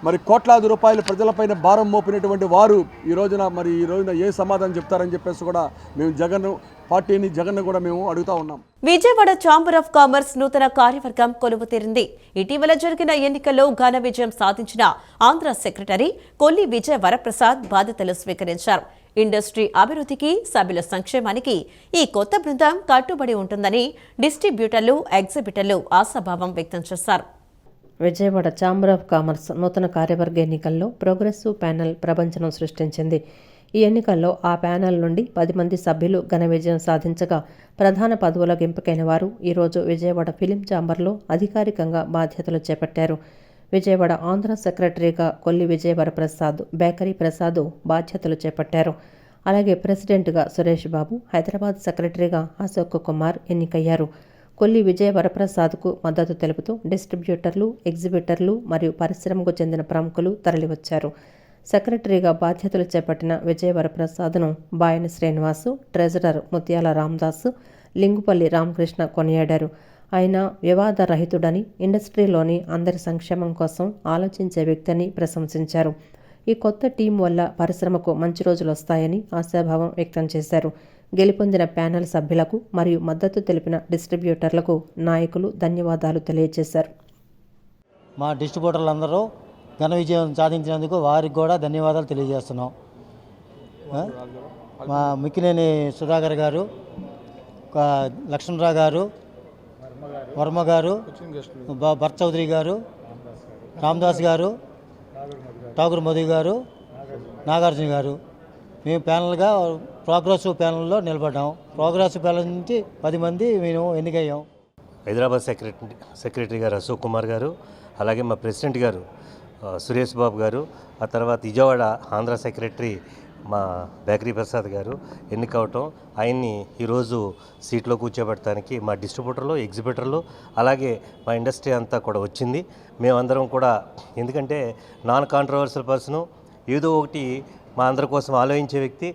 Speaker 15: మరి కోట్లాది రూపాయలు ప్రజలపైన భారం మోపినటువంటి వారు ఈ రోజున ఏ సమాధానం చెప్తారని చెప్పేసి కూడా మేము జగన్ కూడా మేము అడుగుతా ఉన్నాం.
Speaker 1: విజయవాడ ఛాంబర్ ఆఫ్ కామర్స్ నూతన కార్యవర్గం కొలువు తీరింది. ఇటీవల జరిగిన ఎన్నికల్లో ఘన విజయం సాధించిన ఆంధ్ర సెక్రటరీ కొల్లి విజయ వరప్రసాద్ బాధ్యతలు స్వీకరించారు. ఇండస్ట్రీ అభివృద్ధికి, సభ్యుల సంక్షేమానికి ఈ కొత్త బృందం కట్టుబడి ఉంటుందని డిస్ట్రిబ్యూటర్లు, ఎగ్జిబిటర్లు ఆశాభావం వ్యక్తం చేశారు.
Speaker 2: విజయవాడ ఛాంబర్ ఆఫ్ కామర్స్ నూతన కార్యవర్గ ఎన్నికల్లో ప్రోగ్రెసివ్ ప్యానెల్ ప్రపంచం సృష్టించింది. ఈ ఎన్నికల్లో ఆ ప్యానెల్ నుండి 10 మంది సభ్యులు ఘన విజయం సాధించగా ప్రధాన పదవులకు ఎంపికైన వారు ఈరోజు విజయవాడ ఫిలిం ఛాంబర్లో అధికారికంగా బాధ్యతలు చేపట్టారు. విజయవాడ ఆంధ్ర సెక్రటరీగా కొల్లి విజయ వరప్రసాద్, బేకరీ ప్రసాద్ బాధ్యతలు చేపట్టారు. అలాగే ప్రెసిడెంట్గా సురేష్ బాబు, హైదరాబాద్ సెక్రటరీగా అశోక్ కుమార్ ఎన్నికయ్యారు. కొల్లి విజయ వరప్రసాద్కు మద్దతు తెలుపుతూ డిస్ట్రిబ్యూటర్లు, ఎగ్జిబిటర్లు మరియు పరిశ్రమకు చెందిన ప్రముఖులు తరలివచ్చారు. సెక్రటరీగా బాధ్యతలు చేపట్టిన విజయ వరప్రసాద్ను బాయని శ్రీనివాసు, ట్రెజరర్ ముత్యాల రామదాసు, లింగుపల్లి రామకృష్ణ కొనియాడారు. ఆయన వివాదరహితుడని, ఇండస్ట్రీలోని అందరి సంక్షేమం కోసం ఆలోచించే వ్యక్తిని ప్రశంసించారు. ఈ కొత్త టీం వల్ల పరిశ్రమకు మంచి రోజులు వస్తాయని ఆశాభావం వ్యక్తం చేశారు. గెలుపొందిన ప్యానెల్ సభ్యులకు మరియు మద్దతు తెలిపిన డిస్ట్రిబ్యూటర్లకు నాయకులు ధన్యవాదాలు తెలియజేశారు.
Speaker 21: మా డిస్ట్రిబ్యూటర్లందరూ ఘన విజయం సాధించినందుకు వారికి కూడా ధన్యవాదాలు తెలియజేస్తున్నాం. మా మిక్కినేని సుధాకర్ గారు, లక్ష్మణరావు గారు, వర్మ గారు, భరత్ చౌదరి గారు, రామదాస్ గారు, ఠాగూర్ మధు గారు, నాగార్జున గారు, మేము ప్యానల్గా ప్రోగ్రెసివ్ ప్యానల్లో నిలబడ్డాం. ప్రోగ్రెసివ్ ప్యానల్ నుంచి 10 మంది మేము ఎన్నికయ్యాం.
Speaker 3: హైదరాబాద్ సెక్రటరీ గారు అశోక్ కుమార్ గారు, అలాగే మా ప్రెసిడెంట్ గారు సురేష్ బాబు గారు, ఆ తర్వాత విజయవాడ ఆంధ్ర సెక్రటరీ మా బేకరీ ప్రసాద్ గారు ఎన్నికవటం, ఆయన్ని ఈరోజు సీట్లో కూర్చోబెట్టడానికి మా డిస్ట్రిబ్యూటర్లు, ఎగ్జిబిటర్లు, అలాగే మా ఇండస్ట్రీ అంతా కూడా వచ్చింది. మేమందరం కూడా, ఎందుకంటే నాన్ కాంట్రవర్షియల్ పర్సను, ఏదో ఒకటి మా అందరి కోసం ఆలోచించే వ్యక్తి.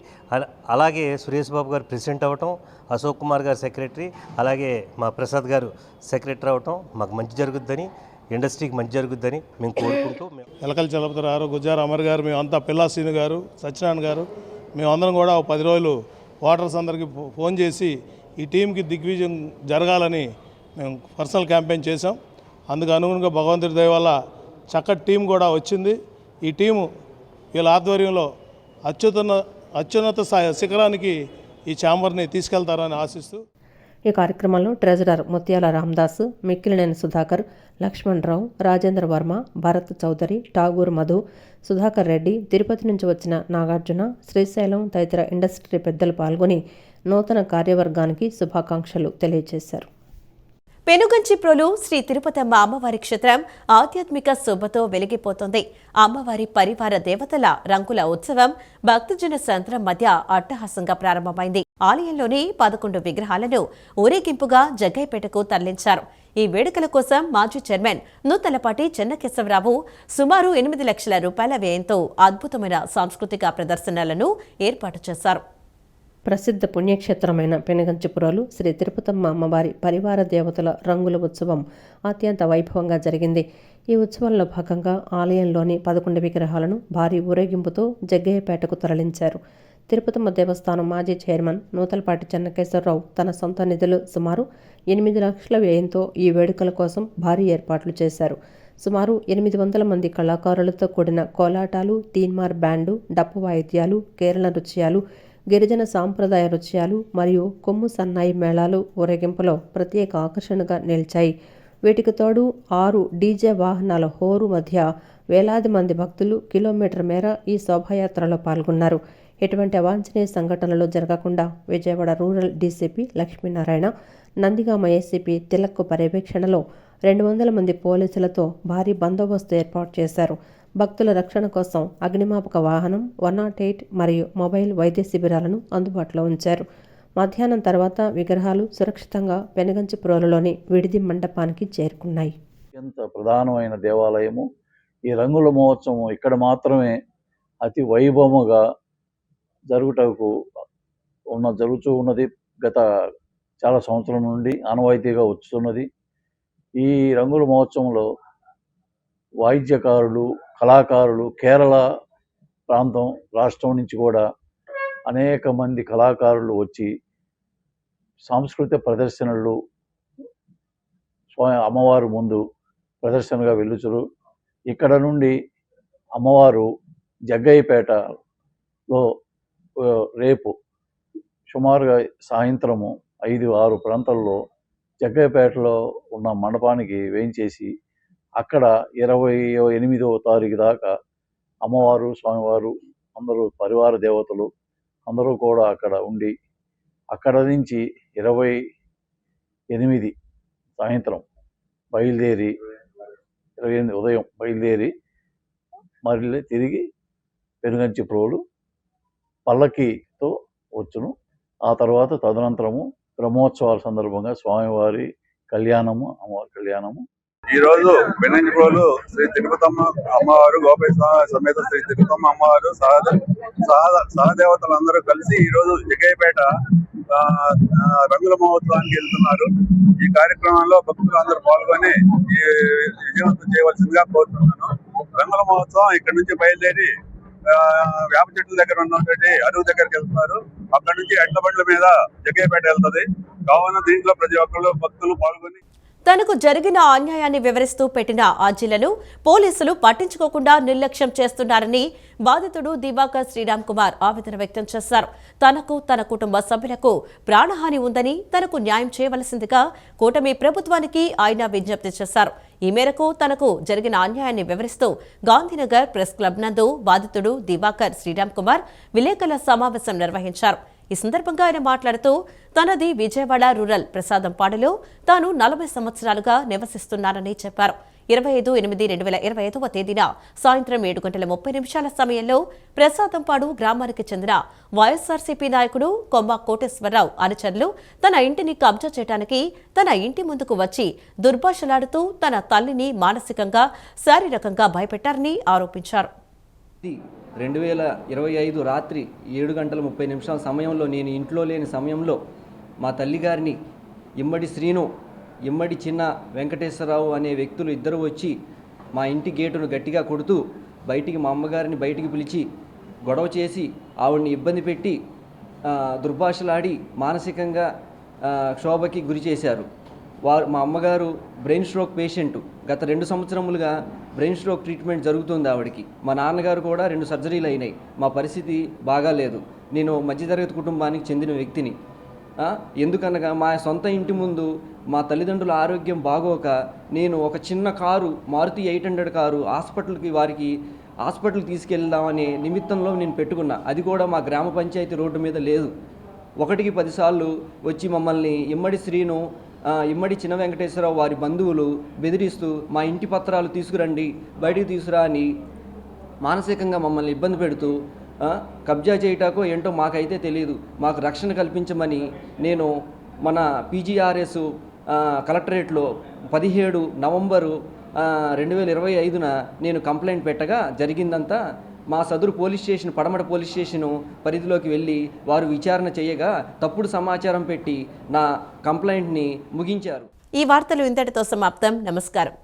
Speaker 3: అలాగే సురేష్ బాబు గారు ప్రెసిడెంట్ అవ్వటం, అశోక్ కుమార్ గారు సెక్రటరీ, అలాగే మా ప్రసాద్ గారు సెక్రటరీ అవ్వటం మాకు మంచి జరుగుద్దని, ఇండస్ట్రీకి మంచి జరుగుద్దని మేము కోరుకుంటూ,
Speaker 22: ఎలకల చలపతి గారు, గుజ్జార అమర్ గారు, మేమంతా పిల్లాసీను గారు, సత్యనారాయణ గారు, మేమందరం కూడా 10 రోజులు ఓటర్స్ అందరికీ ఫోన్ చేసి ఈ టీంకి దిగ్విజయం జరగాలని మేము పర్సనల్ క్యాంపెయిన్ చేసాం. అందుకు అనుగుణంగా భగవంతుడి దయ వల్ల చక్కటి టీం కూడా వచ్చింది. ఈ టీము వీళ్ళ ఆధ్వర్యంలో అత్యున్నత శిఖరానికి ఈ ఛాంబర్ని తీసుకెళ్తారని ఆశిస్తూ,
Speaker 2: ఈ కార్యక్రమంలో ట్రెజరర్ ముత్యాల రామదాస్, మిక్కిలినేని సుధాకర్, లక్ష్మణరావు, రాజేంద్ర వర్మ, భరత్ చౌదరి, ఠాగూర్ మధు, సుధాకర్ రెడ్డి, తిరుపతి నుంచి వచ్చిన నాగార్జున, శ్రీశైలం తదితర ఇండస్ట్రీ పెద్దలు పాల్గొని నూతన కార్యవర్గానికి శుభాకాంక్షలు తెలియజేశారు.
Speaker 1: పెనుగంచిప్రోలు శ్రీ తిరుపతమ్మ అమ్మవారి క్షేత్రం ఆధ్యాత్మిక శోభతో వెలిగిపోతోంది. అమ్మవారి పరివార దేవతల రంగుల ఉత్సవం భక్తజన సంద్రం మధ్య అట్టహాసంగా ప్రారంభమైంది. ఆలయంలోని 11 విగ్రహాలను ఊరేగింపుగా జగ్గయ్యపేటకు తరలించారు. ఈ వేడుకల కోసం మాజీ చైర్మన్ నూతలపాటి చెన్నకేశవరావు సుమారు 8 లక్షల రూపాయల వ్యయంతో అద్భుతమైన సాంస్కృతిక ప్రదర్శనలను ఏర్పాటు చేశారు.
Speaker 2: ప్రసిద్ధ పుణ్యక్షేత్రమైన పెనుగంచిపురాలు శ్రీ తిరుపతమ్మ అమ్మవారి పరివార దేవతల రంగుల ఉత్సవం అత్యంత వైభవంగా జరిగింది. ఈ ఉత్సవంలో భాగంగా ఆలయంలోని 11 విగ్రహాలను భారీ ఊరేగింపుతో జగ్గయ్యపేటకు తరలించారు. తిరుపతమ్మ దేవస్థానం మాజీ చైర్మన్ నూతలపాటి చెన్నకేశ్వరరావు తన సొంత నిధులు సుమారు 8 లక్షల వ్యయంతో ఈ వేడుకల కోసం భారీ ఏర్పాట్లు చేశారు. సుమారు 800 మంది కళాకారులతో కూడిన కోలాటాలు, తీన్మార్ బ్యాండు, డప్పు వాయిద్యాలు, కేరళ నృత్యాలు, గిరిజన సాంప్రదాయ నృత్యాలు మరియు కొమ్ము సన్నాయి మేళాలు ఊరేగింపులో ప్రత్యేక ఆకర్షణగా నిలిచాయి. వీటికి తోడు 6 డీజే వాహనాల హోరు మధ్య వేలాది మంది భక్తులు కిలోమీటర్ మేర ఈ శోభాయాత్రలో పాల్గొన్నారు. ఎటువంటి అవాంఛనీయ సంఘటనలు జరగకుండా Vijayawada rural DCP Lakshminarayana, Nandigama ACP Tilak పర్యవేక్షణలో 200 మంది పోలీసులతో భారీ బందోబస్తు ఏర్పాటు చేశారు. భక్తుల రక్షణ కోసం అగ్నిమాపక వాహనం, 108 మరియు మొబైల్ వైద్య శిబిరాలను అందుబాటులో ఉంచారు. మధ్యాహ్నం తర్వాత విగ్రహాలు సురక్షితంగా పెనుగంచిప్రోలులోని విడిది మండపానికి చేరుకున్నాయి.
Speaker 23: అత్యంత ప్రధానమైన దేవాలయము. ఈ రంగుల మహోత్సవం ఇక్కడ మాత్రమే అతి వైభవముగా జరుగుతూ ఉన్నది. గత చాలా సంవత్సరం నుండి ఆనవాయితీగా వస్తున్నది. ఈ రంగుల మహోత్సవంలో వాయిద్యకారులు, కళాకారులు, కేరళ ప్రాంతం రాష్ట్రం నుంచి కూడా అనేక మంది కళాకారులు వచ్చి సాంస్కృతిక ప్రదర్శనలు అమ్మవారు ముందు ప్రదర్శనగా వెళ్ళుచురు. ఇక్కడ నుండి అమ్మవారు జగ్గయ్యపేటలో రేపు సుమారుగా సాయంత్రము 5-6 ప్రాంతాల్లో జగ్గయ్యపేటలో ఉన్న మండపానికి వేయించేసి అక్కడ 28వ తారీఖు దాకా అమ్మవారు, స్వామివారు అందరూ పరివార దేవతలు అందరూ కూడా అక్కడ ఉండి అక్కడ నుంచి 28 సాయంత్రం బయలుదేరి 28 ఉదయం బయలుదేరి మళ్ళీ తిరిగి పెనుగంచిప్రోలు పల్లకితో వచ్చును. ఆ తర్వాత తదనంతరము బ్రహ్మోత్సవాల సందర్భంగా స్వామివారి కళ్యాణము, అమ్మవారి కళ్యాణము.
Speaker 24: ఈ రోజు పెనుగంచిప్రోలు శ్రీ తిరుపతమ్మ అమ్మవారు, గోపయ్య స్వామి సమేత శ్రీ తిరుపతమ్మ అమ్మవారు సహదేవతలందరూ కలిసి ఈ రోజు జగ్గయ్యపేట రంగుల మహోత్సవానికి వెళ్తున్నారు. ఈ కార్యక్రమంలో భక్తులు అందరూ పాల్గొని విజయవంతం చేయవలసిందిగా కోరుతున్నాను. రంగుల మహోత్సవం ఇక్కడ నుంచి బయలుదేరి వేప చెట్ల దగ్గర ఉన్నటువంటి అరువు దగ్గరికి వెళ్తున్నారు. అక్కడ నుంచి ఎడ్ల బండ్ల మీద జగ్గయ్యపేట వెళ్తుంది. కావున దీంట్లో ప్రతి ఒక్కరు భక్తులు పాల్గొని
Speaker 1: తనకు జరిగిన అన్యాయాన్ని వివరిస్తూ పెట్టిన అర్జీలను పోలీసులు పట్టించుకోకుండా నిర్లక్ష్యం చేస్తున్నారని బాధితుడు దివాకర్ శ్రీరామ్ కుమార్ ఆవేదన వ్యక్తం చేశారు. తనకు తన కుటుంబ సభ్యులకు ప్రాణహాని ఉందని తనకు న్యాయం చేయవలసిందిగా కూటమి ప్రభుత్వానికి ఆయన విజ్ఞప్తి చేశారు. ఈ మేరకు తనకు జరిగిన అన్యాయాన్ని వివరిస్తూ గాంధీనగర్ ప్రెస్ క్లబ్ నందు బాధితుడు దివాకర్ శ్రీరామ్ కుమార్ విలేకరుల సమావేశం నిర్వహించారు. ఈ సందర్భంగా ఆయన మాట్లాడుతూ తనది విజయవాడ రూరల్ ప్రసాదంపాడులో తాను 40 సంవత్సరాలుగా నివసిస్తున్నానని చెప్పారు. 25/8/2025 తేదీన సాయంత్రం 7:30 సమయంలో ప్రసాదంపాడు గ్రామానికి చెందిన వైఎస్ఆర్సీపీ నాయకుడు కొమ్మ కోటేశ్వరరావు అనుచరులు తన ఇంటిని కబ్జా చేయడానికి తన ఇంటి ముందుకు వచ్చి దుర్భాషలాడుతూ తన తల్లిని మానసికంగా శారీరకంగా భయపెట్టారని ఆరోపించారు.
Speaker 4: 2025 రాత్రి 7:30 సమయంలో నేను ఇంట్లో లేని సమయంలో మా తల్లిగారిని ఇమ్మడి శ్రీను, ఇమ్మడి చిన్న వెంకటేశ్వరరావు అనే వ్యక్తులు ఇద్దరు వచ్చి మా ఇంటి గేటును గట్టిగా కొడుతూ మా అమ్మగారిని బయటికి పిలిచి గొడవ చేసి ఆవిడ్ని ఇబ్బంది పెట్టి దుర్భాషలాడి మానసికంగా క్షోభకి గురి చేశారు. మా అమ్మగారు బ్రెయిన్ స్ట్రోక్ పేషెంట్. గత 2 సంవత్సరములుగా బ్రెయిన్ స్ట్రోక్ ట్రీట్మెంట్ జరుగుతుంది ఆవిడకి. మా నాన్నగారు కూడా 2 సర్జరీలు అయినాయి. మా పరిస్థితి బాగాలేదు. నేను మధ్యతరగతి కుటుంబానికి చెందిన వ్యక్తిని. ఎందుకనగా మా సొంత ఇంటి ముందు మా తల్లిదండ్రుల ఆరోగ్యం బాగోక నేను ఒక చిన్న కారు, మారుతి 800 కారు హాస్పిటల్కి తీసుకెళ్దామనే నిమిత్తంలో నేను పెట్టుకున్నా. అది కూడా మా గ్రామ పంచాయతీ రోడ్డు మీద లేదు. 1కి 10 సార్లు వచ్చి మమ్మల్ని ఇమ్మడి శ్రీను, ఇమ్మడి చిన్న వెంకటేశ్వరరావు వారి బంధువులు బెదిరిస్తూ మా ఇంటి పత్రాలు తీసుకురండి, బయటికి తీసుకురా అని మానసికంగా మమ్మల్ని ఇబ్బంది పెడుతూ కబ్జా చేయటాకో ఏంటో మాకైతే తెలియదు. మాకు రక్షణ కల్పించమని నేను మన పీజీఆర్ఎస్ కలెక్టరేట్లో 17 నవంబరు 2025న నేను కంప్లైంట్ పెట్టగా జరిగిందంతా మా సదురు పోలీస్ స్టేషన్, పడమట పోలీస్ స్టేషను పరిధిలోకి వెళ్ళి వారు విచారణ చేయగా తప్పుడు సమాచారం పెట్టి నా కంప్లైంట్ని ముగించారు.
Speaker 1: ఈ వార్తలు ఇంతటితో సమాప్తం. నమస్కారం.